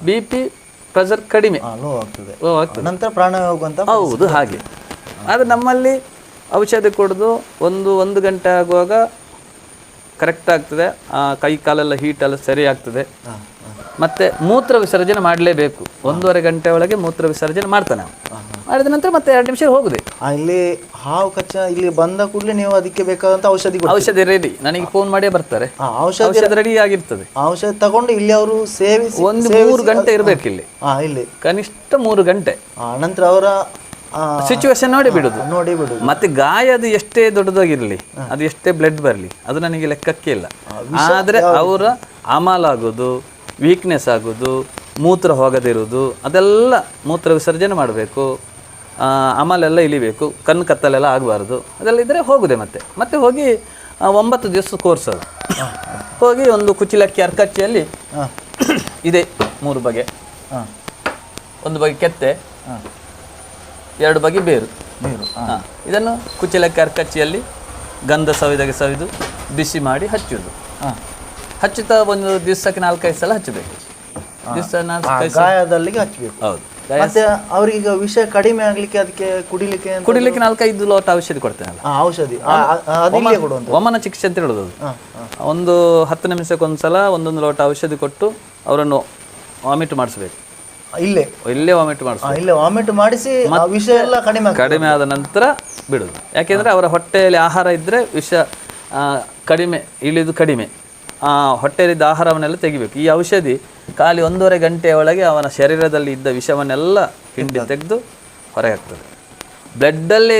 Speaker 1: BP ಪ್ರೆಷರ್ ಕಡಿಮೆ
Speaker 2: ಲೋ ಆಗ್ತದೆ, ನಂತರ ಪ್ರಾಣಾಯಾಮ ಹೋಗುವಂತ.
Speaker 1: ಹೌದು, ಹಾಗೆ. ಆದರೆ ನಮ್ಮಲ್ಲಿ ಔಷಧಿ ಕೊಡೋದು 1 ಗಂಟೆ ಆಗುವಾಗ ಕರೆಕ್ಟ್ ಆಗ್ತದೆ. ಕೈ ಕಾಲೆಲ್ಲ ಹೀಟೆಲ್ಲ ಸರಿ ಆಗ್ತದೆ. ಮತ್ತು ಮೂತ್ರ ವಿಸರ್ಜನೆ ಮಾಡಲೇಬೇಕು. 1.5 ಗಂಟೆ ಒಳಗೆ ಮೂತ್ರ ವಿಸರ್ಜನೆ ಮಾಡ್ತಾನೆ. ಮಾಡಿದ ನಂತರ ಮತ್ತೆ 2 ನಿಮಿಷ ಹೋಗುದೆ.
Speaker 2: ಇಲ್ಲಿ ಹಾವು ಕಚ್ಚ ಇಲ್ಲಿ ಬಂದ ಕೂಡಲೇ ನೀವು ಅದಕ್ಕೆ ಬೇಕಾದಂತ ಔಷಧಿ
Speaker 1: ರೆಡಿ. ನನಗೆ ಫೋನ್ ಮಾಡೇ ಬರ್ತಾರೆ. ಔಷಧಿ ರೆಡಿ ಆಗಿರ್ತದೆ.
Speaker 2: ಔಷಧಿ ತಗೊಂಡು ಇಲ್ಲಿ ಅವರು ಸೇವಿಸಿ
Speaker 1: 3 ಗಂಟೆ ಇರಬೇಕು ಇಲ್ಲಿ ಕನಿಷ್ಠ 3 ಗಂಟೆ.
Speaker 2: ನಂತರ ಅವರ
Speaker 1: ಸಿಚುವೇಶನ್ ನೋಡಿ ಬಿಡುದು. ಮತ್ತೆ ಗಾಯ ಅದು ಎಷ್ಟೇ ದೊಡ್ಡದಾಗಿರ್ಲಿ, ಅದು ಎಷ್ಟೇ ಬ್ಲಡ್ ಬರಲಿ, ಅದು ನನಗೆ ಲೆಕ್ಕಕ್ಕೆ ಇಲ್ಲ. ಆದರೆ ಅವರ ಆಗೋದು, ವೀಕ್ನೆಸ್ ಆಗೋದು, ಮೂತ್ರ ಹೋಗದಿರುವುದು, ಅದೆಲ್ಲ ಮೂತ್ರ ವಿಸರ್ಜನೆ ಮಾಡಬೇಕು. ಅಮಲೆಲ್ಲ ಇಳಿಬೇಕು, ಕಣ್ಣು ಕತ್ತಲೆಲ್ಲ ಆಗಬಾರ್ದು. ಅದೆಲ್ಲ ಇದ್ದರೆ ಹೋಗುದೆ. ಮತ್ತೆ ಹೋಗಿ 9 ದಿವಸ ಕೋರ್ಸ್ ಅದು. ಹೋಗಿ ಒಂದು ಕುಚಿಲಕ್ಕಿ ಅರ್ಕಚ್ಚಿಯಲ್ಲಿ ಇದೆ 3 ಬಗೆ. 1 ಬಗೆ ಕೆತ್ತೆ, 2 ಬಗೆ ಬೇರು. ಇದನ್ನು ಕುಚಿಲಕ್ಕಿ ಅರ್ಕಚ್ಚಿಯಲ್ಲಿ ಗಂಧ ಸವಿದು ಬಿಸಿ ಮಾಡಿ ಹಚ್ಚುವುದು. ಹಚ್ಚುತ್ತಾ ಒಂದು ದಿವಸಕ್ಕೆ 4-5 ಸಲ ಹಚ್ಚಬೇಕು.
Speaker 2: ಗಾಯದಲ್ಲಿಗೆ ಹಚ್ಚಬೇಕು.
Speaker 1: ಹೌದು.
Speaker 2: ಮತ್ತೆ ಅವ್ರಿಗೆ ವಿಷ ಕಡಿಮೆ ಆಗ್ಲಿಕ್ಕೆ ಅದಕ್ಕೆ ಕುಡಿಲಿಕ್ಕೆ
Speaker 1: 4-5 ಲೋಟ ಔಷಧಿ ಕೊಡ್ತೇನಲ್ಲ.
Speaker 2: ಔಷಧಿ
Speaker 1: ವಮನ ಚಿಕಿತ್ಸೆ ಅಂತ ಹೇಳೋದು. ಒಂದು 10 ನಿಮಿಷಕ್ಕೊಂದ್ಸಲ 1 ಲೋಟ ಔಷಧಿ ಕೊಟ್ಟು ಅವರನ್ನು ವಾಮಿಟ್ ಮಾಡಿಸ್ಬೇಕು. ಇಲ್ಲೇ ವಾಮಿಟ್ ಮಾಡಿಸಿ ವಿಷ ಎಲ್ಲ ಕಡಿಮೆ ಆದ ನಂತರ ಬಿಡುದು. ಯಾಕೆಂದ್ರೆ ಅವರ ಹೊಟ್ಟೆಯಲ್ಲಿ ಆಹಾರ ಇದ್ರೆ ವಿಷ ಕಡಿಮೆ ಹೊಟ್ಟೆಯಲ್ಲಿದ್ದ ಆಹಾರವನ್ನೆಲ್ಲ ತೆಗಿಬೇಕು. ಈ ಔಷಧಿ ಖಾಲಿ 1.5 ಗಂಟೆಯ ಒಳಗೆ ಅವನ ಶರೀರದಲ್ಲಿ ಇದ್ದ ವಿಷವನ್ನೆಲ್ಲ ಹಿಂಡಿ ತೆಗೆದು ಹೊರಗೆ ಹಾಕ್ತದೆ. ಬ್ಲಡ್ಡಲ್ಲೇ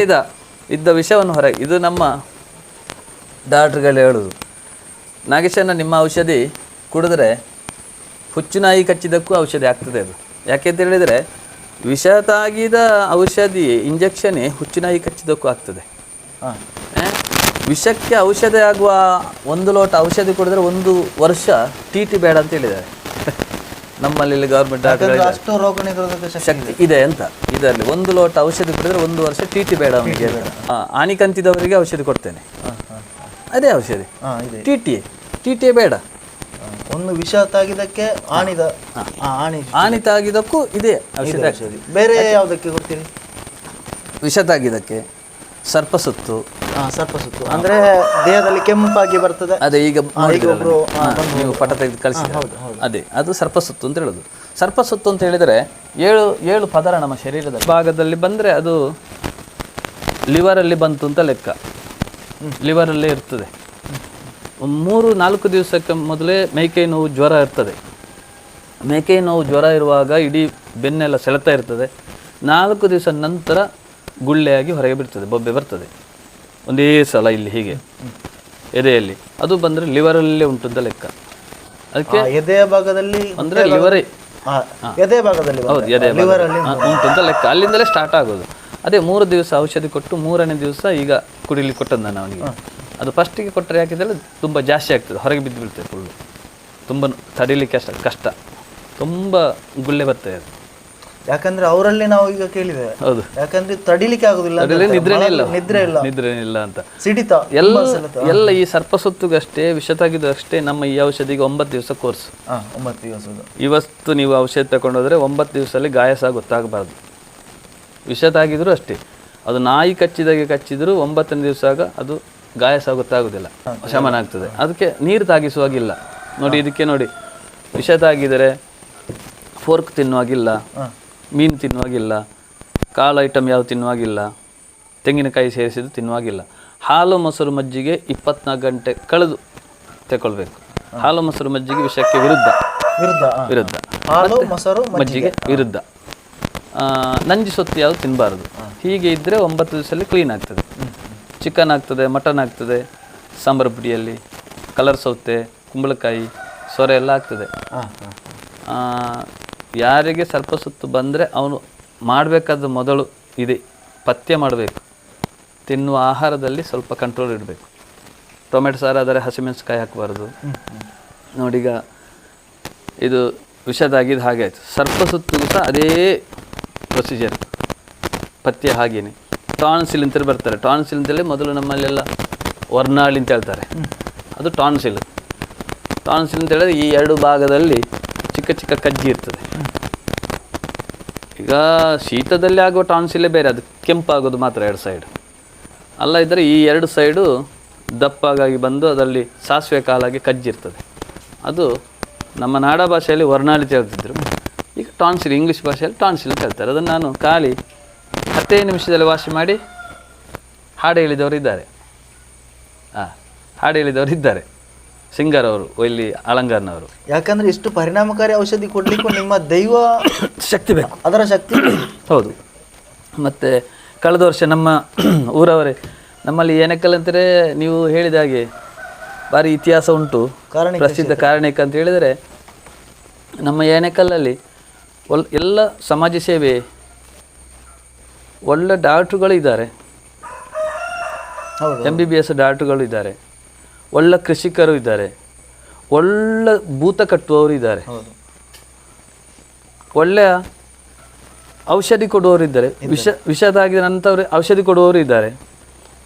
Speaker 1: ಇದ್ದ ವಿಷವನ್ನು ಹೊರಗೆ. ಇದು ನಮ್ಮ ಡಾಕ್ಟ್ರುಗಳು ಹೇಳೋದು. ನಾಗೇಶಣ್ಣ, ನಿಮ್ಮ ಔಷಧಿ ಕುಡಿದ್ರೆ ಹುಚ್ಚುನಾಯಿ ಕಚ್ಚಿದ್ದಕ್ಕೂ ಔಷಧಿ ಆಗ್ತದೆ ಅದು. ಯಾಕೆಂತ ಹೇಳಿದರೆ ವಿಷ ತಾಗಿದ ಔಷಧಿ ಇಂಜೆಕ್ಷನ್ ಹುಚ್ಚುನಾಯಿ ಕಚ್ಚಿದ್ದಕ್ಕೂ ಆಗ್ತದೆ. ವಿಷಕ್ಕೆ ಔಷಧಿ ಆಗುವ 1 ಲೋಟ ಔಷಧಿ ಕುಡಿದ್ರೆ 1 ವರ್ಷ TT ಬೇಡ ಅಂತ ಹೇಳಿದ್ದಾರೆ ನಮ್ಮಲ್ಲಿ ಗೌರ್ಮೆಂಟ್
Speaker 2: ಅಷ್ಟು ರೋಗ ನಿರೋಧಕ
Speaker 1: ಶಕ್ತಿ ಇದೆ ಅಂತ. ಇದರಲ್ಲಿ 1 ಲೋಟ ಔಷಧಿ ಕುಡಿದ್ರೆ 1 ವರ್ಷ TT ಬೇಡ ಅವನಿಗೆ. ಆನಿಕಂತಿದವರಿಗೆ ಔಷಧಿ ಕೊಡ್ತೇನೆ, ಅದೇ ಔಷಧಿ. TT ಬೇಡ.
Speaker 2: ಒಂದು ವಿಷ ತಾಗಿದಕ್ಕೆ ಆಣಿ
Speaker 1: ತಾಗಿದಕ್ಕೂ ಇದೇ ಔಷಧಿ.
Speaker 2: ಬೇರೆ ಯಾವುದಕ್ಕೆ ಕೊಡ್ತೀರಿ?
Speaker 1: ವಿಷ ತಾಗಿದಕ್ಕೆ ಸರ್ಪಸುತ್ತು
Speaker 2: ಅಂದ್ರೆ ದೇಹದಲ್ಲಿ ಕೆಂಪಾಗಿ ಬರ್ತದೆ.
Speaker 1: ಅದೇ ಈಗ ನೀವು ಪಟ ತೆಗೆದು ಕಳಿಸಿದ ಅದೇ ಅದು ಸರ್ಪಸುತ್ತು ಅಂತ ಹೇಳೋದು. ಸರ್ಪಸುತ್ತು ಅಂತ ಹೇಳಿದರೆ 7 ಪದರ ನಮ್ಮ ಶರೀರದ ಭಾಗದಲ್ಲಿ ಬಂದರೆ ಅದು ಲಿವರಲ್ಲಿ ಬಂತು ಅಂತ ಲೆಕ್ಕ. ಲಿವರಲ್ಲೇ ಇರ್ತದೆ. 3-4 ದಿವಸಕ್ಕೆ ಮೊದಲೇ ಮೈಕೈ ನೋವು, ಜ್ವರ ಇರ್ತದೆ. ಮೈಕೈ ನೋವು, ಜ್ವರ ಇರುವಾಗ ಇಡೀ ಬೆನ್ನೆಲ್ಲ ಸೆಳೆತಾ ಇರ್ತದೆ. 4 ದಿವಸ ನಂತರ ಗುಳ್ಳೆಯಾಗಿ ಹೊರಗೆ ಬಿಡ್ತದೆ, ಬೊಬ್ಬೆ ಬರ್ತದೆ ಒಂದೇ ಸಲ ಇಲ್ಲಿ ಹೀಗೆ ಎದೆಯಲ್ಲಿ. ಅದು ಬಂದರೆ ಲಿವರಲ್ಲೇ ಉಂಟು ಅಂತ ಲೆಕ್ಕ. ಅದಕ್ಕೆ
Speaker 2: ಎದೆಯ ಭಾಗದಲ್ಲಿ
Speaker 1: ಅಂದರೆ ಲಿವರೇ
Speaker 2: ಎದೆ ಭಾಗದಲ್ಲಿ
Speaker 1: ಹೌದು, ಎದೆ ಉಂಟು ಅಂತ ಲೆಕ್ಕ. ಅಲ್ಲಿಂದಲೇ ಸ್ಟಾರ್ಟ್ ಆಗೋದು. ಅದೇ 3 ದಿವಸ ಔಷಧಿ ಕೊಟ್ಟು 3ನೇ ದಿವಸ ಈಗ ಕುಡಿಲಿಕ್ಕೆ ಕೊಟ್ಟದ್ದು ನಾನು ಅವನಿಗೆ. ಅದು ಫಸ್ಟಿಗೆ ಕೊಟ್ಟರೆ ಯಾಕಿದ್ರೆ ತುಂಬ ಜಾಸ್ತಿ ಆಗ್ತದೆ, ಹೊರಗೆ ಬಿದ್ದು ಬೀಳ್ತದೆ ಫುಲ್ಲು. ತುಂಬ ತಡೀಲಿಕ್ಕೆ ಕಷ್ಟ, ತುಂಬ ಗುಳ್ಳೆ ಬರ್ತದೆ ಅದು.
Speaker 2: ಯಾಕಂದ್ರೆ ಅವರಲ್ಲಿ ನಾವು ಈಗ ಕೇಳಿದ್ದೇವೆ.
Speaker 1: ಹೌದು,
Speaker 2: ಯಾಕಂದ್ರೆ ತಡಿಲಿಕ್ಕೆ ಆಗುದಿಲ್ಲ,
Speaker 1: ನಿದ್ರೆ ಇಲ್ಲ ಅಂತ
Speaker 2: ಸಿಡಿತ
Speaker 1: ಎಲ್ಲ ಈ ಸರ್ಪಸುತ್ತುಗಷ್ಟೇ, ವಿಷ ತಾಗಿದಷ್ಟೇ ನಮ್ಮ ಈ ಔಷಧಿಗೆ 9 ದಿವಸ ಕೋರ್ಸ್.
Speaker 2: 9 ದಿವಸದ
Speaker 1: ಇವತ್ತು ನೀವು ಔಷಧಿ ತಗೊಂಡೋದ್ರೆ 9 ದಿವಸದಲ್ಲಿ ಗಾಯ ಸಹ ಗೊತ್ತಾಗಬಾರ್ದು. ವಿಷ ತಾಗಿದ್ರು ಅಷ್ಟೇ, ಅದು ನಾಯಿ ಕಚ್ಚಿದ್ರು 9ನೇ ದಿವಸ ಅದು ಗಾಯ ಸಹ ಗೊತ್ತಾಗೋದಿಲ್ಲ, ಶಮನ ಆಗ್ತದೆ. ಅದಕ್ಕೆ ನೀರು ತಾಗಿಸುವಾಗಿಲ್ಲ ನೋಡಿ. ಇದಕ್ಕೆ ನೋಡಿ, ವಿಷ ತಾಗಿದರೆ ಫೋರ್ಕ್ ತಿನ್ನುವಾಗಿಲ್ಲ, ಮೀನು ತಿನ್ನುವಾಗಿಲ್ಲ, ಕಾಳು ಐಟಮ್ ಯಾವುದು ತಿನ್ನುವಾಗಿಲ್ಲ, ತೆಂಗಿನಕಾಯಿ ಸೇರಿಸಿದ್ದು ತಿನ್ನುವಾಗಿಲ್ಲ. ಹಾಲು ಮೊಸರು ಮಜ್ಜಿಗೆ 24 ಗಂಟೆ ಕಳೆದು ತಗೊಳ್ಬೇಕು. ಹಾಲು ಮೊಸರು ಮಜ್ಜಿಗೆ ವಿಷಕ್ಕೆ ವಿರುದ್ಧ.
Speaker 2: ಹಾಲು ಮೊಸರು
Speaker 1: ಮಜ್ಜಿಗೆ ವಿರುದ್ಧ. ನಂಜಿ ಸೊತ್ತು ಯಾವುದು ತಿನ್ನಬಾರ್ದು. ಹೀಗೆ ಇದ್ದರೆ 9 ದಿವಸದಲ್ಲಿ ಕ್ಲೀನ್ ಆಗ್ತದೆ. ಚಿಕನ್ ಆಗ್ತದೆ, ಮಟನ್ ಆಗ್ತದೆ, ಸಾಂಬಾರು ಪುಡಿಯಲ್ಲಿ ಕಲರ್ ಸೌತೆ, ಕುಂಬಳಕಾಯಿ, ಸೊರೆ ಎಲ್ಲ ಆಗ್ತದೆ. ಯಾರಿಗೆ ಸ್ವಲ್ಪ ಸುತ್ತು ಬಂದರೆ ಅವನು ಮಾಡಬೇಕಾದ ಮೊದಲು ಇದೆ, ಪಥ್ಯ ಮಾಡಬೇಕು. ತಿನ್ನುವ ಆಹಾರದಲ್ಲಿ ಸ್ವಲ್ಪ ಕಂಟ್ರೋಲ್ ಇಡಬೇಕು. ಟೊಮೆಟೊ ಸಾರು ಆದರೆ ಹಸಿಮೆಣಸಿನಕಾಯಿ ಹಾಕಬಾರ್ದು. ನೋಡೀಗ ಇದು ವಿಷದಾಗಿದ್ದು ಹಾಗೆ ಆಯಿತು. ಸರ್ಪ ಸುತ್ತಿಗೂ ಸಹ ಅದೇ ಪ್ರೊಸೀಜರ್, ಪಥ್ಯ ಹಾಗೇನೆ. ಟಾನ್ಸಿಲ್ ಅಂತೇಳಿ ಬರ್ತಾರೆ. ಟಾನ್ಸಿಲ್ ಅಂತೇಳಿ ಮೊದಲು ನಮ್ಮಲ್ಲೆಲ್ಲ ವರ್ನಾಳಿ ಅಂತ ಹೇಳ್ತಾರೆ, ಅದು ಟಾನ್ಸಿಲ್. ಟಾನ್ಸಿಲ್ ಅಂತ ಹೇಳಿದ್ರೆ ಈ 2 ಭಾಗದಲ್ಲಿ ಚಿಕ್ಕ ಚಿಕ್ಕ ಕಜ್ಜಿ ಇರ್ತದೆ. ಈಗ ಶೀತದಲ್ಲಿ ಆಗುವ ಟಾನ್ಸಿಲ್ಲೇ ಬೇರೆ, ಅದು ಕೆಂಪಾಗೋದು ಮಾತ್ರ 2 ಸೈಡ್. ಅಲ್ಲ ಇದ್ದರೆ ಈ 2 ಸೈಡು ದಪ್ಪಾಗಿ ಬಂದು ಅದರಲ್ಲಿ ಸಾಸಿವೆ ಕಾಲಾಗಿ ಕಜ್ಜಿ ಇರ್ತದೆ. ಅದು ನಮ್ಮ ನಾಡ ಭಾಷೆಯಲ್ಲಿ ವರ್ನಾಳಿ ಅಂತ ಹೇಳ್ತಿದ್ರು. ಈಗ ಟಾನ್ಸಿಲ್, ಇಂಗ್ಲೀಷ್ ಭಾಷೆಯಲ್ಲಿ ಟಾನ್ಸಿಲ್ ಅಂತ ಹೇಳ್ತಾರೆ. ಅದನ್ನು ನಾನು ಖಾಲಿ 10 ನಿಮಿಷದಲ್ಲಿ ವಾಸಿ ಮಾಡಿ ಹಾಡು ಹೇಳಿದವರು ಇದ್ದಾರೆ. ಹಾಡು ಹೇಳಿದವರು ಇದ್ದಾರೆ, ಸಿಂಗರ್ ಅವರು, ಇಲ್ಲಿ ಅಲಂಗಾರ್ನವರು.
Speaker 2: ಯಾಕಂದ್ರೆ ಇಷ್ಟು ಪರಿಣಾಮಕಾರಿ ಔಷಧಿ ಕೊಡ್ಲಿಕ್ಕೂ ನಿಮ್ಮ ದೈವ
Speaker 1: ಶಕ್ತಿ ಬೇಕು,
Speaker 2: ಅದರ ಶಕ್ತಿ.
Speaker 1: ಹೌದು. ಮತ್ತು ಕಳೆದ ವರ್ಷ ನಮ್ಮ ಊರವರೇ, ನಮ್ಮಲ್ಲಿ ಏನೆಕ್ಕಲ್ ಅಂತಾರೆ ನೀವು ಹೇಳಿದ ಹಾಗೆ ಭಾರಿ ಇತಿಹಾಸ ಉಂಟು. ಪ್ರಸಿದ್ಧ ಕಾರಣಿಕ ಅಂತ ಹೇಳಿದರೆ ನಮ್ಮ ಏನೆಕಲ್ಲಲ್ಲಿ ಎಲ್ಲ ಸಮಾಜ ಸೇವೆ, ಒಳ್ಳೆ ಡಾಕ್ಟ್ರುಗಳು ಇದ್ದಾರೆ, MBBS ಡಾಕ್ಟ್ರುಗಳು ಇದ್ದಾರೆ, ಒಳ್ಳೆ ಕೃಷಿಕರು ಇದ್ದಾರೆ, ಒಳ್ಳೆ ಭೂತ ಕಟ್ಟುವವರು ಇದ್ದಾರೆ, ಒಳ್ಳೆಯ ಔಷಧಿ ಕೊಡುವವರು ಇದ್ದಾರೆ, ವಿಷದಾಗಿದ ನಂತರ ಔಷಧಿ ಕೊಡುವವರು ಇದ್ದಾರೆ.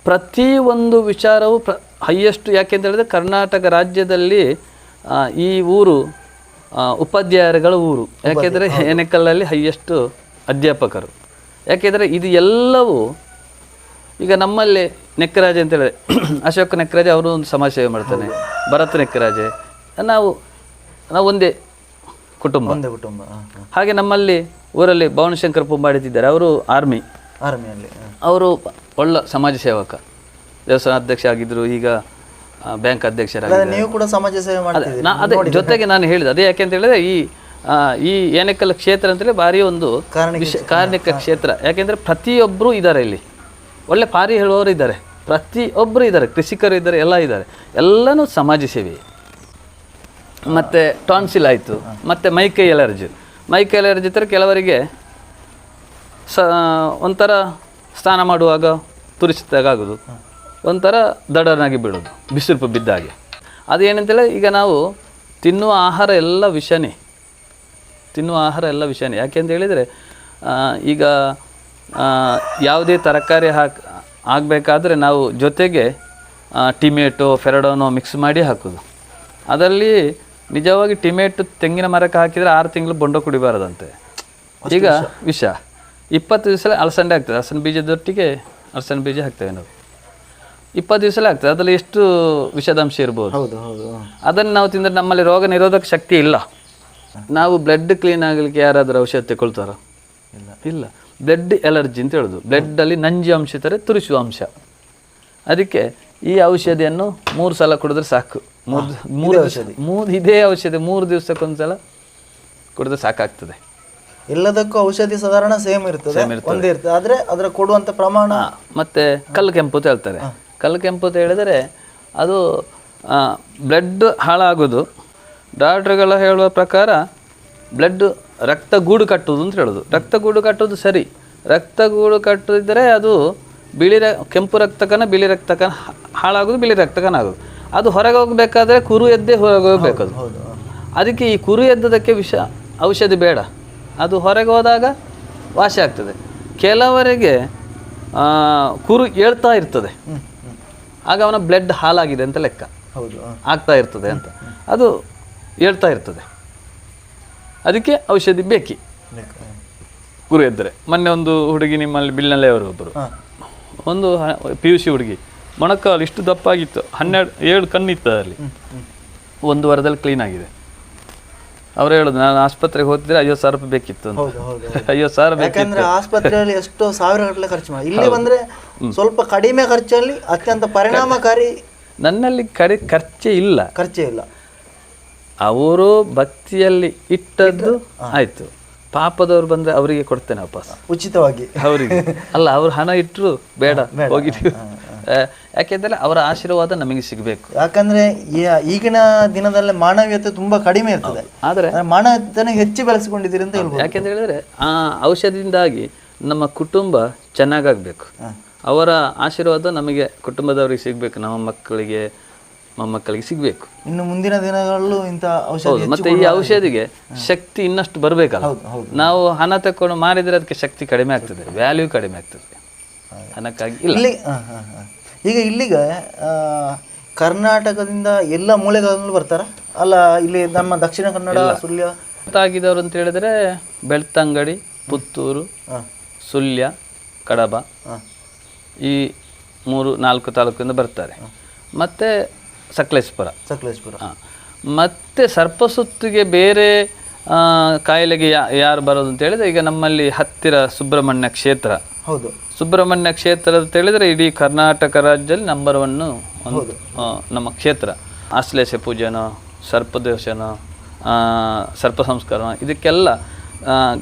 Speaker 1: ಪ್ರತಿಯೊಂದು ವಿಚಾರವು ಹೈಯೆಸ್ಟ್. ಯಾಕೆಂತ ಹೇಳಿದ್ರೆ ಕರ್ನಾಟಕ ರಾಜ್ಯದಲ್ಲಿ ಈ ಊರು ಉಪಾಧ್ಯಾಯರುಗಳ ಊರು. ಯಾಕೆಂದರೆ ಏನೆಕಲ್ಲಲ್ಲಿ ಹೈಯೆಸ್ಟು ಅಧ್ಯಾಪಕರು. ಯಾಕೆಂದರೆ ಇದು ಎಲ್ಲವೂ ಈಗ ನಮ್ಮಲ್ಲಿ ನೆಕ್ಕರಾಜ ಅಂತೇಳಿದ್ರೆ ಅಶೋಕ ನೆಕ್ಕರಾಜ ಅವರು ಒಂದು ಸಮಾಜ ಸೇವೆ ಮಾಡ್ತಾನೆ, ಭರತ್ ನೆಕ್ಕರಾಜೆ, ನಾವು ಒಂದೇ ಕುಟುಂಬ. ಹಾಗೆ ನಮ್ಮಲ್ಲಿ ಊರಲ್ಲಿ ಭವನಶಂಕರ್ ಪುಂಬಾಡಿತಿದ್ದಾರೆ, ಅವರು ಆರ್ಮಿಯಲ್ಲಿ ಅವರು ಒಳ್ಳೆ ಸಮಾಜ ಸೇವಕ, ದೇವಸ್ಥಾನ ಅಧ್ಯಕ್ಷ ಆಗಿದ್ದರು, ಈಗ ಬ್ಯಾಂಕ್ ಅಧ್ಯಕ್ಷರಾಗಿದ್ದಾರೆ.
Speaker 2: ನೀವು ಕೂಡ ಸಮಾಜ ಸೇವೆ ಮಾಡ್ತೀರಿ.
Speaker 1: ಅದೇ ಜೊತೆಗೆ ನಾನು ಹೇಳಿದೆ ಅದೇ. ಯಾಕೆ ಅಂತ ಹೇಳಿದ್ರೆ ಈ ಏನೆಕಲ್ ಕ್ಷೇತ್ರ ಅಂತೇಳಿ ಭಾರಿ ಒಂದು ಕಾರ್ಮಿಕ ಕ್ಷೇತ್ರ. ಯಾಕೆಂದರೆ ಪ್ರತಿಯೊಬ್ಬರು ಇದ್ದಾರೆ ಇಲ್ಲಿ, ಒಳ್ಳೆ ಪಾರಿ ಹೇಳುವವರು ಇದ್ದಾರೆ, ಪ್ರತಿಯೊಬ್ಬರು ಇದ್ದಾರೆ, ಕೃಷಿಕರು ಇದ್ದಾರೆ, ಎಲ್ಲ ಇದ್ದಾರೆ. ಎಲ್ಲನೂ ಸಮಾಜ ಸೇವೆ. ಮತ್ತು ಟಾನ್ಸಿಲ್ ಆಯಿತು, ಮತ್ತು ಮೈಕೈ ಎಲರ್ಜಿ ಥರ ಕೆಲವರಿಗೆ ಒಂಥರ ಸ್ನಾನ ಮಾಡುವಾಗ ತುರಿಸಿದಾಗ ಆಗೋದು, ಒಂಥರ ದಡನಾಗಿ ಬೀಳೋದು, ಬಿಸಿಲು ಬಿದ್ದ ಹಾಗೆ. ಅದೇನಂತೇಳಿ ಈಗ ನಾವು ತಿನ್ನುವ ಆಹಾರ ಎಲ್ಲ ವಿಷನೇ, ಯಾಕೆ ಅಂತ ಹೇಳಿದರೆ ಈಗ ಯಾವುದೇ ತರಕಾರಿ ಆಗಬೇಕಾದ್ರೆ ನಾವು ಜೊತೆಗೆ ಟೊಮೆಟೊ ಫೆರಡೋನೋ ಮಿಕ್ಸ್ ಮಾಡಿ ಹಾಕೋದು. ಅದರಲ್ಲಿ ನಿಜವಾಗಿ ಟೊಮೆಟೊ ತೆಂಗಿನ ಮರಕ್ಕೆ ಹಾಕಿದರೆ 6 ತಿಂಗಳು ಬೊಂಡ ಕುಡಿಬಾರದಂತೆ. ಈಗ ವಿಷ 20 ದಿವಸ ಅಲಸಂಡೆ ಆಗ್ತದೆ, ಅಲಸಂದೆ ಬೀಜದೊಟ್ಟಿಗೆ ಅಲಸಂದೆ ಬೀಜ ಹಾಕ್ತೇವೆ ನಾವು, 20 ದಿವಸಲೇ ಆಗ್ತದೆ. ಅದರಲ್ಲಿ ಎಷ್ಟು ವಿಷಾಂಶ ಇರ್ಬೋದು. ಅದನ್ನು ನಾವು ತಿಂದರೆ ನಮ್ಮಲ್ಲಿ ರೋಗ ನಿರೋಧಕ ಶಕ್ತಿ ಇಲ್ಲ. ನಾವು ಬ್ಲಡ್ ಕ್ಲೀನ್ ಆಗಲಿಕ್ಕೆ ಯಾರಾದರೂ ಔಷಧ ತಗೊಳ್ತಾರೋ? ಇಲ್ಲ. ಬ್ಲಡ್ ಎಲರ್ಜಿ ಅಂತ ಹೇಳೋದು, ಬ್ಲಡ್ಡಲ್ಲಿ ನಂಜು ಅಂಶ ಇದ್ದರೆ ತುರಿಸುವ ಅಂಶ. ಅದಕ್ಕೆ ಈ ಔಷಧಿಯನ್ನು 3 ಸಲ ಕುಡಿದ್ರೆ ಸಾಕು. ಇದೇ ಔಷಧಿ 3 ದಿವಸಕ್ಕೊಂದ್ಸಲ ಕುಡಿದ್ರೆ ಸಾಕಾಗ್ತದೆ.
Speaker 2: ಎಲ್ಲದಕ್ಕೂ ಔಷಧಿ ಸಾಧಾರಣ ಸೇಮ್ ಇರ್ತದೆ, ಒಂದೇ ಇರ್ತದೆ, ಆದರೆ ಅದರ ಕೊಡುವಂಥ ಪ್ರಮಾಣ.
Speaker 1: ಮತ್ತು ಕಲ್ಲು ಕೆಂಪು ಅಂತ ಹೇಳ್ತಾರೆ. ಕಲ್ಲು ಕೆಂಪು ಅಂತ ಹೇಳಿದರೆ ಅದು ಬ್ಲಡ್ ಹಾಳಾಗೋದು. ಡಾಕ್ಟ್ರುಗಳ ಹೇಳುವ ಪ್ರಕಾರ ಬ್ಲಡ್ ರಕ್ತ ಗೂಡು ಕಟ್ಟುವುದು ಅಂತ ಹೇಳೋದು. ರಕ್ತ ಗೂಡು ಕಟ್ಟೋದು ಸರಿ, ರಕ್ತ ಗೂಡು ಕಟ್ಟಿದರೆ ಅದು ಕೆಂಪು ರಕ್ತಕಣ ಬಿಳಿ ರಕ್ತಕಣ ಹಾಳಾಗೋದು, ಬಿಳಿ ರಕ್ತಕಣ ಆಗೋದು. ಅದು ಹೊರಗೆ ಹೋಗಬೇಕಾದ್ರೆ ಕುರು ಎದ್ದೇ ಹೊರಗೆ ಹೋಗಬೇಕು. ಅದು ಅದಕ್ಕೆ ಈ ಕುರು ಎದ್ದದಕ್ಕೆ ಔಷಧಿ ಬೇಡ, ಅದು ಹೊರಗೆ ಹೋದಾಗ ವಾಸಿ ಆಗ್ತದೆ. ಕೆಲವರಿಗೆ ಕುರು ಏಳ್ತಾ ಇರ್ತದೆ, ಆಗ ಅವನ ಬ್ಲಡ್ ಹಾಳಾಗಿದೆ ಅಂತ ಲೆಕ್ಕ, ಆಗ್ತಾ ಇರ್ತದೆ ಅಂತ, ಅದು ಹೇಳ್ತಾ ಇರ್ತದೆ. ಅದಕ್ಕೆ ಔಷಧಿ ಬೇಕಿ ಕುರು ಎದ್ದರೆ. ಮೊನ್ನೆ ಒಂದು ಹುಡುಗಿ ನಿಮ್ಮಲ್ಲಿ ಬಿಲ್ನಲ್ಲೇ ಅವರು ಒಬ್ಬರು, ಒಂದು PUC ಹುಡುಗಿ, ಮೊಣಕಾಲು ಇಷ್ಟು ದಪ್ಪಾಗಿತ್ತು, 7 ಕಣ್ಣಿತ್ತು ಅದರಲ್ಲಿ, 1 ವಾರದಲ್ಲಿ ಕ್ಲೀನ್ ಆಗಿದೆ. ಅವ್ರು ಹೇಳೋದು, ನಾನು ಆಸ್ಪತ್ರೆಗೆ ಹೋಗ್ತಿದ್ರೆ 50,000 ರೂಪಾಯಿ ಬೇಕಿತ್ತು ಅಂತ. 50,000 ಬೇಕಂದ್ರೆ
Speaker 2: ಆಸ್ಪತ್ರೆಯಲ್ಲಿ ಎಷ್ಟೋ ಸಾವಿರ ಗಟ್ಟಲೆ ಖರ್ಚು ಮಾಡಿ, ಇಲ್ಲಿ ಬಂದ್ರೆ ಸ್ವಲ್ಪ ಕಡಿಮೆ ಖರ್ಚಲ್ಲಿ ಅತ್ಯಂತ ಪರಿಣಾಮಕಾರಿ.
Speaker 1: ನನ್ನಲ್ಲಿ ಖರ್ಚೇ ಇಲ್ಲ. ಅವರು ಭಕ್ತಿಯಲ್ಲಿ ಇಟ್ಟದ್ದು ಆಯ್ತು. ಪಾಪದವ್ರು ಬಂದ್ರೆ ಅವರಿಗೆ ಕೊಡ್ತೇನೆ ವಾಪಸ್
Speaker 2: ಉಚಿತವಾಗಿ.
Speaker 1: ಅವರಿಗೆ ಅಲ್ಲ, ಅವ್ರು ಹಣ ಇಟ್ಟರು ಬೇಡ ಹೋಗಿ, ಯಾಕೆಂದ್ರೆ ಅವರ ಆಶೀರ್ವಾದ ನಮಗೆ ಸಿಗಬೇಕು.
Speaker 2: ಯಾಕಂದ್ರೆ ಈಗಿನ ದಿನದಲ್ಲಿ ಮಾನವೀಯತೆ ತುಂಬಾ ಕಡಿಮೆ ಇರ್ತದೆ, ಆದ್ರೆ ಮಾನವೀಯತೆ ಹೆಚ್ಚು ಬೆಳೆಸಿಕೊಂಡಿದ್ದೀರಿ ಅಂತ ಹೇಳ್ಬೋದು.
Speaker 1: ಯಾಕೆಂತ ಹೇಳಿದ್ರೆ ಆ ಔಷಧಿಯಿಂದಾಗಿ ನಮ್ಮ ಕುಟುಂಬ ಚೆನ್ನಾಗಾಗಬೇಕು. ಅವರ ಆಶೀರ್ವಾದ ನಮಗೆ ಕುಟುಂಬದವರಿಗೆ ಸಿಗಬೇಕು, ನಮ್ಮ ಮಕ್ಕಳಿಗೆ ಮೊಮ್ಮಕ್ಕಳಿಗೆ ಸಿಗಬೇಕು.
Speaker 2: ಇನ್ನು ಮುಂದಿನ ದಿನಗಳಲ್ಲೂ ಇಂಥ ಔಷಧಿ.
Speaker 1: ಮತ್ತೆ ಈ ಔಷಧಿಗೆ ಶಕ್ತಿ ಇನ್ನಷ್ಟು ಬರಬೇಕಲ್ಲ. ನಾವು ಹಣ ತಕೊಂಡು ಮಾರಿದರೆ ಅದಕ್ಕೆ ಶಕ್ತಿ ಕಡಿಮೆ ಆಗ್ತದೆ, ವ್ಯಾಲ್ಯೂ ಕಡಿಮೆ ಆಗ್ತದೆ. ಹಣಕ್ಕಾಗಿ ಇಲ್ಲ.
Speaker 2: ಈಗ ಇಲ್ಲಿಗೆ ಕರ್ನಾಟಕದಿಂದ ಎಲ್ಲ ಮೂಲೆಗಳಲ್ಲೂ ಬರ್ತಾರ ಅಲ್ಲ? ಇಲ್ಲಿ ನಮ್ಮ ದಕ್ಷಿಣ ಕನ್ನಡ ಸುಳ್ಯ
Speaker 1: ಆಗಿದವರು ಅಂತ ಹೇಳಿದ್ರೆ ಬೆಳ್ತಂಗಡಿ, ಪುತ್ತೂರು, ಸುಳ್ಯ, ಕಡಬ, ಈ 3-4 ತಾಲೂಕಿಂದ ಬರ್ತಾರೆ. ಮತ್ತು ಸಕಲೇಶ್ಪುರ. ಮತ್ತು ಸರ್ಪಸುತ್ತಿಗೆ ಬೇರೆ ಕಾಯಿಲೆಗೆ ಯಾರು ಬರೋದು ಅಂತ ಹೇಳಿದ್ರೆ, ಈಗ ನಮ್ಮಲ್ಲಿ ಹತ್ತಿರ ಸುಬ್ರಹ್ಮಣ್ಯ ಕ್ಷೇತ್ರ.
Speaker 2: ಹೌದು,
Speaker 1: ಸುಬ್ರಹ್ಮಣ್ಯ ಕ್ಷೇತ್ರ ಅಂತ ಹೇಳಿದರೆ ಇಡೀ ಕರ್ನಾಟಕ ರಾಜ್ಯದಲ್ಲಿ ನಂಬರ್ 1 ನಮ್ಮ ಕ್ಷೇತ್ರ. ಆಶ್ಲೇಷ ಪೂಜೆನೋ, ಸರ್ಪದೋಷನೋ, ಸರ್ಪ ಸಂಸ್ಕಾರ, ಇದಕ್ಕೆಲ್ಲ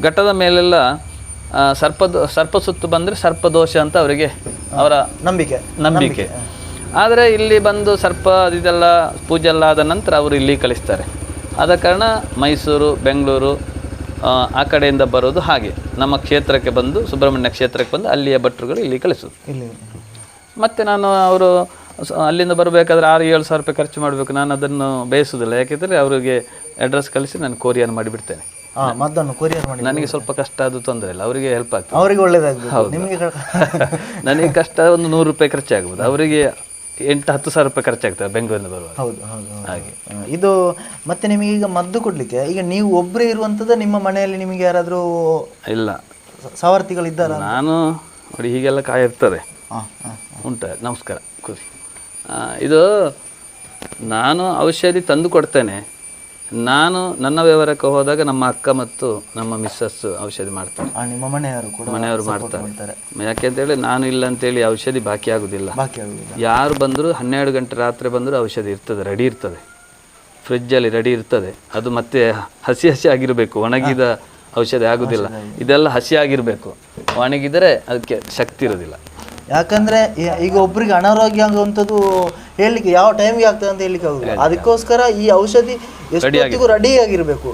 Speaker 1: ಘಟ್ಟದ ಮೇಲೆಲ್ಲ ಸರ್ಪಸುತ್ತು ಬಂದರೆ ಸರ್ಪದೋಷ ಅಂತ ಅವರಿಗೆ ಅವರ ನಂಬಿಕೆ. ಆದರೆ ಇಲ್ಲಿ ಬಂದು ಸರ್ಪ ಇದೆಲ್ಲ ಪೂಜೆ ಎಲ್ಲ ಆದ ನಂತರ ಅವರು ಇಲ್ಲಿ ಕಳಿಸ್ತಾರೆ. ಆದ ಕಾರಣ ಮೈಸೂರು, ಬೆಂಗಳೂರು ಆ ಕಡೆಯಿಂದ ಬರೋದು. ಹಾಗೆ ನಮ್ಮ ಕ್ಷೇತ್ರಕ್ಕೆ ಬಂದು, ಸುಬ್ರಹ್ಮಣ್ಯ ಕ್ಷೇತ್ರಕ್ಕೆ ಬಂದು ಅಲ್ಲಿಯ ಭಟ್ರುಗಳು ಇಲ್ಲಿ ಕಳಿಸೋದು. ಮತ್ತು ನಾನು ಅವರು ಅಲ್ಲಿಂದ ಬರಬೇಕಾದ್ರೆ 6-7 ಸಾವಿರ ರೂಪಾಯಿ ಖರ್ಚು ಮಾಡಬೇಕು. ನಾನು ಅದನ್ನು ಬಯಸೋದಿಲ್ಲ, ಯಾಕೆಂದರೆ ಅವರಿಗೆ ಅಡ್ರೆಸ್ ಕಳಿಸಿ ನಾನು ಕೊರಿಯರ್ ಮಾಡಿಬಿಡ್ತೇನೆ. ನನಗೆ ಸ್ವಲ್ಪ ಕಷ್ಟ ಅದು ತೊಂದರೆ ಇಲ್ಲ, ಅವರಿಗೆ ಹೆಲ್ಪ್ ಆಗ್ತದೆ,
Speaker 2: ಅವರಿಗೆ ಒಳ್ಳೇದಾಗ್ತದೆ. ಹೌದು,
Speaker 1: ನನಗೆ ಕಷ್ಟ ಒಂದು 100 ರೂಪಾಯಿ ಖರ್ಚಾಗ್ಬೋದು, ಅವರಿಗೆ 8-10 ಸಾವಿರ ರೂಪಾಯಿ ಖರ್ಚಾಗ್ತದೆ ಬೆಂಗಳೂರಿಂದ ಬರುವಾಗ.
Speaker 2: ಹಾಗೆ ಇದು. ಮತ್ತೆ ನಿಮಗೆ ಈಗ ಮದ್ದು ಕೊಡ್ಲಿಕ್ಕೆ ಈಗ ನೀವು ಒಬ್ಬರೇ ಇರುವಂಥದ್ದು, ನಿಮ್ಮ ಮನೆಯಲ್ಲಿ ನಿಮಗೆ ಯಾರಾದರೂ
Speaker 1: ಇಲ್ಲ
Speaker 2: ಸವರ್ತಿಗಳಿದ್ದಾರ?
Speaker 1: ನಾನು ನೋಡಿ ಹೀಗೆಲ್ಲ ಕಾಯಿರ್ತದೆ ಉಂಟ. ನಮಸ್ಕಾರ, ಖುಷಿ. ಇದು ನಾನು ಔಷಧಿ ತಂದು ಕೊಡ್ತೇನೆ. ನಾನು ನನ್ನ ವ್ಯವಹಾರಕ್ಕೆ ಹೋದಾಗ ನಮ್ಮ ಅಕ್ಕ ಮತ್ತು ನಮ್ಮ ಮಿಸ್ಸಸ್ ಔಷಧಿ ಮಾಡ್ತಾರೆ,
Speaker 2: ನಿಮ್ಮ ಮನೆಯವರು
Speaker 1: ಮಾಡ್ತಾರೆ. ಯಾಕೆಂತೇಳಿ ನಾನು ಇಲ್ಲ ಅಂತೇಳಿ ಔಷಧಿ ಬಾಕಿ ಆಗೋದಿಲ್ಲ. ಯಾರು ಬಂದರೂ 12 ಗಂಟೆ ರಾತ್ರಿ ಬಂದರೂ ಔಷಧಿ ಇರ್ತದೆ, ರೆಡಿ ಇರ್ತದೆ, ಫ್ರಿಜ್ಜಲ್ಲಿ ರೆಡಿ ಇರ್ತದೆ. ಅದು ಮತ್ತೆ ಹಸಿ ಆಗಿರಬೇಕು, ಒಣಗಿದ ಔಷಧಿ ಆಗೋದಿಲ್ಲ. ಇದೆಲ್ಲ ಹಸಿ ಆಗಿರಬೇಕು, ಒಣಗಿದರೆ ಅದಕ್ಕೆ ಶಕ್ತಿ ಇರೋದಿಲ್ಲ.
Speaker 2: ಯಾಕಂದ್ರೆ ಈಗ ಒಬ್ರಿಗೆ ಅನಾರೋಗ್ಯ ಆಗುವಂಥದ್ದು ಹೇಳಲಿಕ್ಕೆ ಯಾವ ಟೈಮ್ಗೆ ಆಗ್ತದೆ ಅಂತ ಹೇಳಲಿಕ್ಕೆ ಆಗುದಿಲ್ಲ. ಅದಕ್ಕೋಸ್ಕರ ಈ ಔಷಧಿ ಎಷ್ಟೊತ್ತಿಗೂ ರೆಡಿ ಆಗಿರಬೇಕು.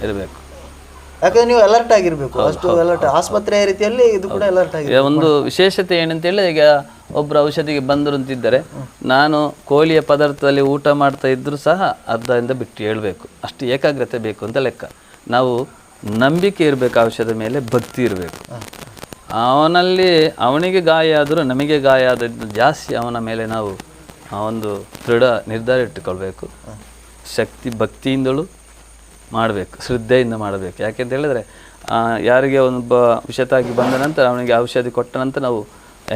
Speaker 2: ಯಾಕಂದ್ರೆ ನೀವು ಅಲರ್ಟ್ ಆಗಿರ್ಬೇಕು, ಅಷ್ಟು ಅಲರ್ಟ್. ಆಸ್ಪತ್ರೆಯ ರೀತಿಯಲ್ಲಿ ಇದು ಕೂಡ ಅಲರ್ಟ್ ಆಗಿದೆ.
Speaker 1: ಒಂದು ವಿಶೇಷತೆ ಏನಂತೇಳಿ, ಈಗ ಒಬ್ರು ಔಷಧಿಗೆ ಬಂದರು ಅಂತಿದ್ದಾರೆ, ನಾನು ಕೋಳಿಯ ಪದಾರ್ಥದಲ್ಲಿ ಊಟ ಮಾಡ್ತಾ ಇದ್ರು ಸಹ ಅರ್ಧದಿಂದ ಬಿಟ್ಟು ಹೇಳ್ಬೇಕು. ಅಷ್ಟು ಏಕಾಗ್ರತೆ ಬೇಕು ಅಂತ ಲೆಕ್ಕ. ನಾವು ನಂಬಿಕೆ ಇರಬೇಕು, ಔಷಧ ಮೇಲೆ ಭಕ್ತಿ ಇರಬೇಕು. ಅವನಿಗೆ ಗಾಯ ಆದರೂ ನಮಗೆ ಗಾಯ ಆದದ್ದು ಜಾಸ್ತಿ. ಅವನ ಮೇಲೆ ನಾವು ಒಂದು ದೃಢ ನಿರ್ಧಾರ ಇಟ್ಟುಕೊಳ್ಬೇಕು. ಶಕ್ತಿ ಭಕ್ತಿಯಿಂದಲೂ ಮಾಡಬೇಕು, ಶ್ರದ್ಧೆಯಿಂದ ಮಾಡಬೇಕು. ಯಾಕೆಂತ ಹೇಳಿದ್ರೆ ಯಾರಿಗೆ ಒಬ್ಬ ವಿಷತಾಗಿ ಬಂದ ನಂತರ ಅವನಿಗೆ ಔಷಧಿ ಕೊಟ್ಟ ನಂತರ ನಾವು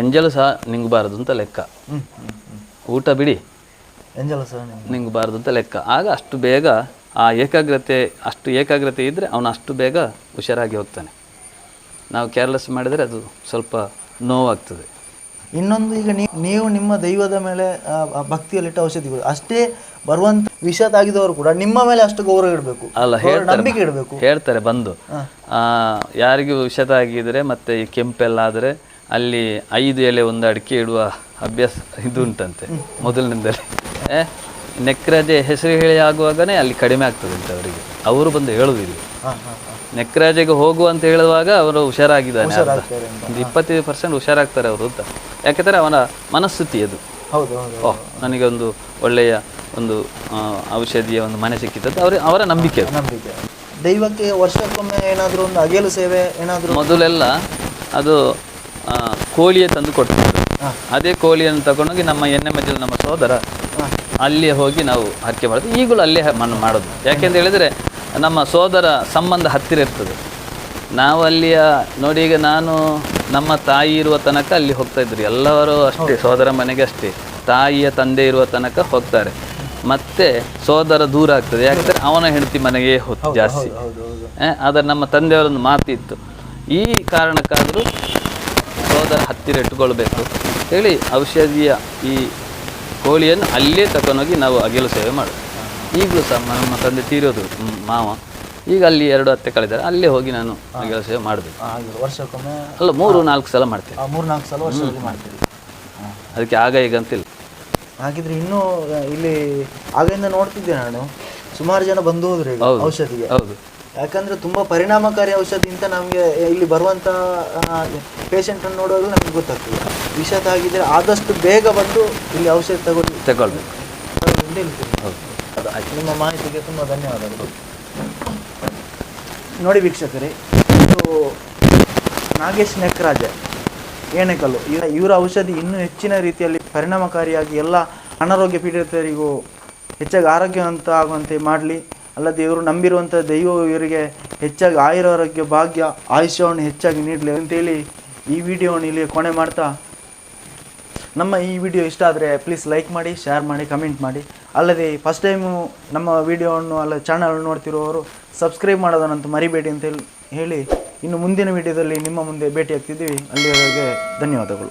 Speaker 1: ಎಂಜಲು ಸಹ ನಿಂಗಬಾರದು ಅಂತ ಲೆಕ್ಕ. ಊಟ ಬಿಡಿ,
Speaker 2: ಎಂಜಲು ಸಹ
Speaker 1: ನಿಂಗಬಾರದು ಅಂತ ಲೆಕ್ಕ. ಆಗ ಅಷ್ಟು ಬೇಗ ಅಷ್ಟು ಏಕಾಗ್ರತೆ ಇದ್ದರೆ ಅವನು ಅಷ್ಟು ಬೇಗ ಹುಷಾರಾಗಿ ಹೋಗ್ತಾನೆ. ನಾವು ಕೇರ್ಲೆಸ್ ಮಾಡಿದರೆ ಅದು ಸ್ವಲ್ಪ ನೋವಾಗ್ತದೆ.
Speaker 2: ಇನ್ನೊಂದು, ಈಗ ನೀವು ನಿಮ್ಮ ದೈವದ ಮೇಲೆ ಭಕ್ತಿಯಲ್ಲಿಟ್ಟ ಔಷಧಿಗಳು ಅಷ್ಟೇ ಬರುವಂತ ವಿಷತಾಗಿದ್ದವರು ಕೂಡ ನಿಮ್ಮ ಮೇಲೆ ಅಷ್ಟು ಗೌರವ ಇಡಬೇಕು,
Speaker 1: ಅಲ್ಲ
Speaker 2: ನಂಬಿಕೆ ಇಡಬೇಕು.
Speaker 1: ಹೇಳ್ತಾರೆ ಬಂದು, ಯಾರಿಗೂ ವಿಷತಾಗಿದ್ರೆ ಮತ್ತೆ ಈ ಕೆಂಪೆಲ್ಲ ಆದರೆ ಅಲ್ಲಿ 5 ಎಲೆ ಒಂದು ಅಡಿಕೆ ಇಡುವ ಅಭ್ಯಾಸ ಇದು ಉಂಟಂತೆ ಮೊದಲಿನಿಂದಲೇ. ನೆಕ್ರಾಜೆ ಹೆಸರು ಹೇಳಿ ಆಗುವಾಗನೇ ಅಲ್ಲಿ ಕಡಿಮೆ ಆಗ್ತದೆ ಅಂತ ಅವರಿಗೆ. ಅವರು ಬಂದು ಹೇಳುವುದಿಲ್ಲ. ನೆಕ್ರಾಜೆಗೆ ಹೋಗು ಅಂತ ಹೇಳುವಾಗ ಅವರು ಹುಷಾರಾಗಿದ್ದಾನೆ, ಒಂದು 25% ಹುಷಾರಾಗ್ತಾರೆ ಅವರು ಅಂತ. ಯಾಕೆಂದರೆ ಅವನ ಮನಸ್ಥಿತಿ ಅದು. ಓಹ್, ನನಗೆ ಒಂದು ಒಳ್ಳೆಯ ಒಂದು ಔಷಧಿಯ ಒಂದು ಮನೆ ಸಿಕ್ಕಿತ್ತು, ಅವರ ನಂಬಿಕೆ.
Speaker 2: ದೈವಕ್ಕೆ ವರ್ಷಕ್ಕೊಮ್ಮೆ ಏನಾದರೂ ಒಂದು ಅಗೆಲು ಸೇವೆ ಏನಾದರೂ.
Speaker 1: ಮೊದಲೆಲ್ಲ ಅದು ಕೋಳಿಯೇ ತಂದು ಕೊಡ್ತಿದ್ರು. ಅದೇ ಕೋಳಿಯನ್ನು ತಗೊಂಡೋಗಿ ನಮ್ಮ ಎಣ್ಣೆ ಮಧ್ಯದಲ್ಲಿ ನಮ್ಮ ಸೋದರ ಅಲ್ಲಿಯೇ ಹೋಗಿ ನಾವು ಹರಕೆ ಮಾಡೋದು. ಈಗಲೂ ಅಲ್ಲೇ ಮಾಡೋದು. ಯಾಕೆಂತ ಹೇಳಿದರೆ ನಮ್ಮ ಸೋದರ ಸಂಬಂಧ ಹತ್ತಿರ ಇರ್ತದೆ. ನಾವು ಅಲ್ಲಿಯ ನೋಡಿ, ಈಗ ನಾನು ನಮ್ಮ ತಾಯಿ ಇರುವ ತನಕ ಅಲ್ಲಿ ಹೋಗ್ತಾ ಇದ್ರು. ಎಲ್ಲರೂ ಅಷ್ಟೇ, ಸೋದರ ಮನೆಗೆ ಅಷ್ಟೇ, ತಾಯಿಯ ತಂದೆ ಇರುವ ತನಕ ಹೋಗ್ತಾರೆ. ಮತ್ತೆ ಸೋದರ ದೂರ ಆಗ್ತದೆ. ಯಾಕಂದರೆ ಅವನ ಹೆಂಡತಿ ಮನೆಗೆ ಹೊತ್ತು ಜಾಸ್ತಿ. ಆದರೆ ನಮ್ಮ ತಂದೆಯವರೊಂದು ಮಾತಿತ್ತು, ಈ ಕಾರಣಕ್ಕಾದರೂ ಸೋದರ ಹತ್ತಿರ ಇಟ್ಟುಕೊಳ್ಬೇಕು ಹೇಳಿ ಔಷಧಿಯ ಈ ಕೋಳಿಯನ್ನು ಅಲ್ಲೇ ತಗೊಂಡೋಗಿ ನಾವು ಅಗೆಲು ಸೇವೆ ಮಾಡೋದು. ಈಗಲೂ ಸಹ ನಮ್ಮ ತಂದೆ ತೀರೋದು ಮಾವ, ಈಗ ಅಲ್ಲಿ 2 ಹತ್ತೆ ಕಳೆದರೆ ಅಲ್ಲೇ ಹೋಗಿ ನಾನು ಅಗೆಲು ಸೇವೆ ಮಾಡಬೇಕು.
Speaker 2: ವರ್ಷಕ್ಕೊಮ್ಮೆ
Speaker 1: ಅಲ್ಲ, 3-4 ಸಲ ಮಾಡ್ತೇನೆ.
Speaker 2: 3-4 ಸಲ ವರ್ಷದಲ್ಲಿ ಮಾಡ್ತೀವಿ.
Speaker 1: ಅದಕ್ಕೆ ಆಗ ಈಗ ಅಂತಿಲ್ಲ.
Speaker 2: ಹಾಗಿದ್ರೆ ಇನ್ನೂ ಇಲ್ಲಿ ಆಗಿಂದ ನೋಡ್ತಿದ್ದೆ ನಾನು, ಸುಮಾರು ಜನ ಬಂದು ಹೋದ್ರು ಈಗ ಔಷಧಿಗೆ.
Speaker 1: ಹೌದು,
Speaker 2: ಯಾಕಂದ್ರೆ ತುಂಬಾ ಪರಿಣಾಮಕಾರಿ ಔಷಧಿ ಅಂತ ನಮಗೆ ಇಲ್ಲಿ ಬರುವಂತ ಪೇಷಂಟ್ ಅನ್ನು ನೋಡುವಾಗ ನಮ್ಗೆ ಗೊತ್ತಾಗ್ತದೆ. ವಿಷತಾಗಿದ್ರೆ ಆದಷ್ಟು ಬೇಗ ಬಂದು ಇಲ್ಲಿ ಔಷಧಿ ತಗೊಳ್ಬೇಕು. ನಿಮ್ಮ ಮಾಹಿತಿಗೆ ತುಂಬ ಧನ್ಯವಾದಗಳು. ನೋಡಿ ವೀಕ್ಷಕರೇ, ಇದು ನಾಗೇಶ್ ನೆಕ್ರಾಜ ಏಣೆಕಲ್ಲು. ಇವರ ಔಷಧಿ ಇನ್ನೂ ಹೆಚ್ಚಿನ ರೀತಿಯಲ್ಲಿ ಪರಿಣಾಮಕಾರಿಯಾಗಿ ಎಲ್ಲ ಅನಾರೋಗ್ಯ ಪೀಡಿತರಿಗೂ ಹೆಚ್ಚಾಗಿ ಆರೋಗ್ಯವಂತ ಆಗುವಂತೆ ಮಾಡಲಿ. ಅಲ್ಲದೆ ಇವರು ನಂಬಿರುವಂಥ ದೈವವು ಇವರಿಗೆ ಹೆಚ್ಚಾಗಿ ಆಯುರಾರೋಗ್ಯ ಭಾಗ್ಯ ಆಯುಷ್ಯವನ್ನು ಹೆಚ್ಚಾಗಿ ನೀಡಲಿ ಅಂತೇಳಿ ಈ ವಿಡಿಯೋವನ್ನು ಇಲ್ಲಿ ಕೊನೆ ಮಾಡ್ತಾ, ನಮ್ಮ ಈ ವಿಡಿಯೋ ಇಷ್ಟ ಆದರೆ ಪ್ಲೀಸ್ ಲೈಕ್ ಮಾಡಿ, ಶೇರ್ ಮಾಡಿ, ಕಮೆಂಟ್ ಮಾಡಿ. ಅಲ್ಲದೆ ಫಸ್ಟ್ ಟೈಮು ನಮ್ಮ ವಿಡಿಯೋವನ್ನು ಚಾನಲ್ ನೋಡ್ತಿರೋರು ಸಬ್ಸ್ಕ್ರೈಬ್ ಮಾಡೋದನ್ನಂತೂ ಮರಿಬೇಡಿ ಅಂತ ಹೇಳಿ ಇನ್ನು ಮುಂದಿನ ವಿಡಿಯೋದಲ್ಲಿ ನಿಮ್ಮ ಮುಂದೆ ಭೇಟಿ ಆಗ್ತಿದ್ದೀವಿ. ಅಲ್ಲಿವರೆಗೆ ಧನ್ಯವಾದಗಳು.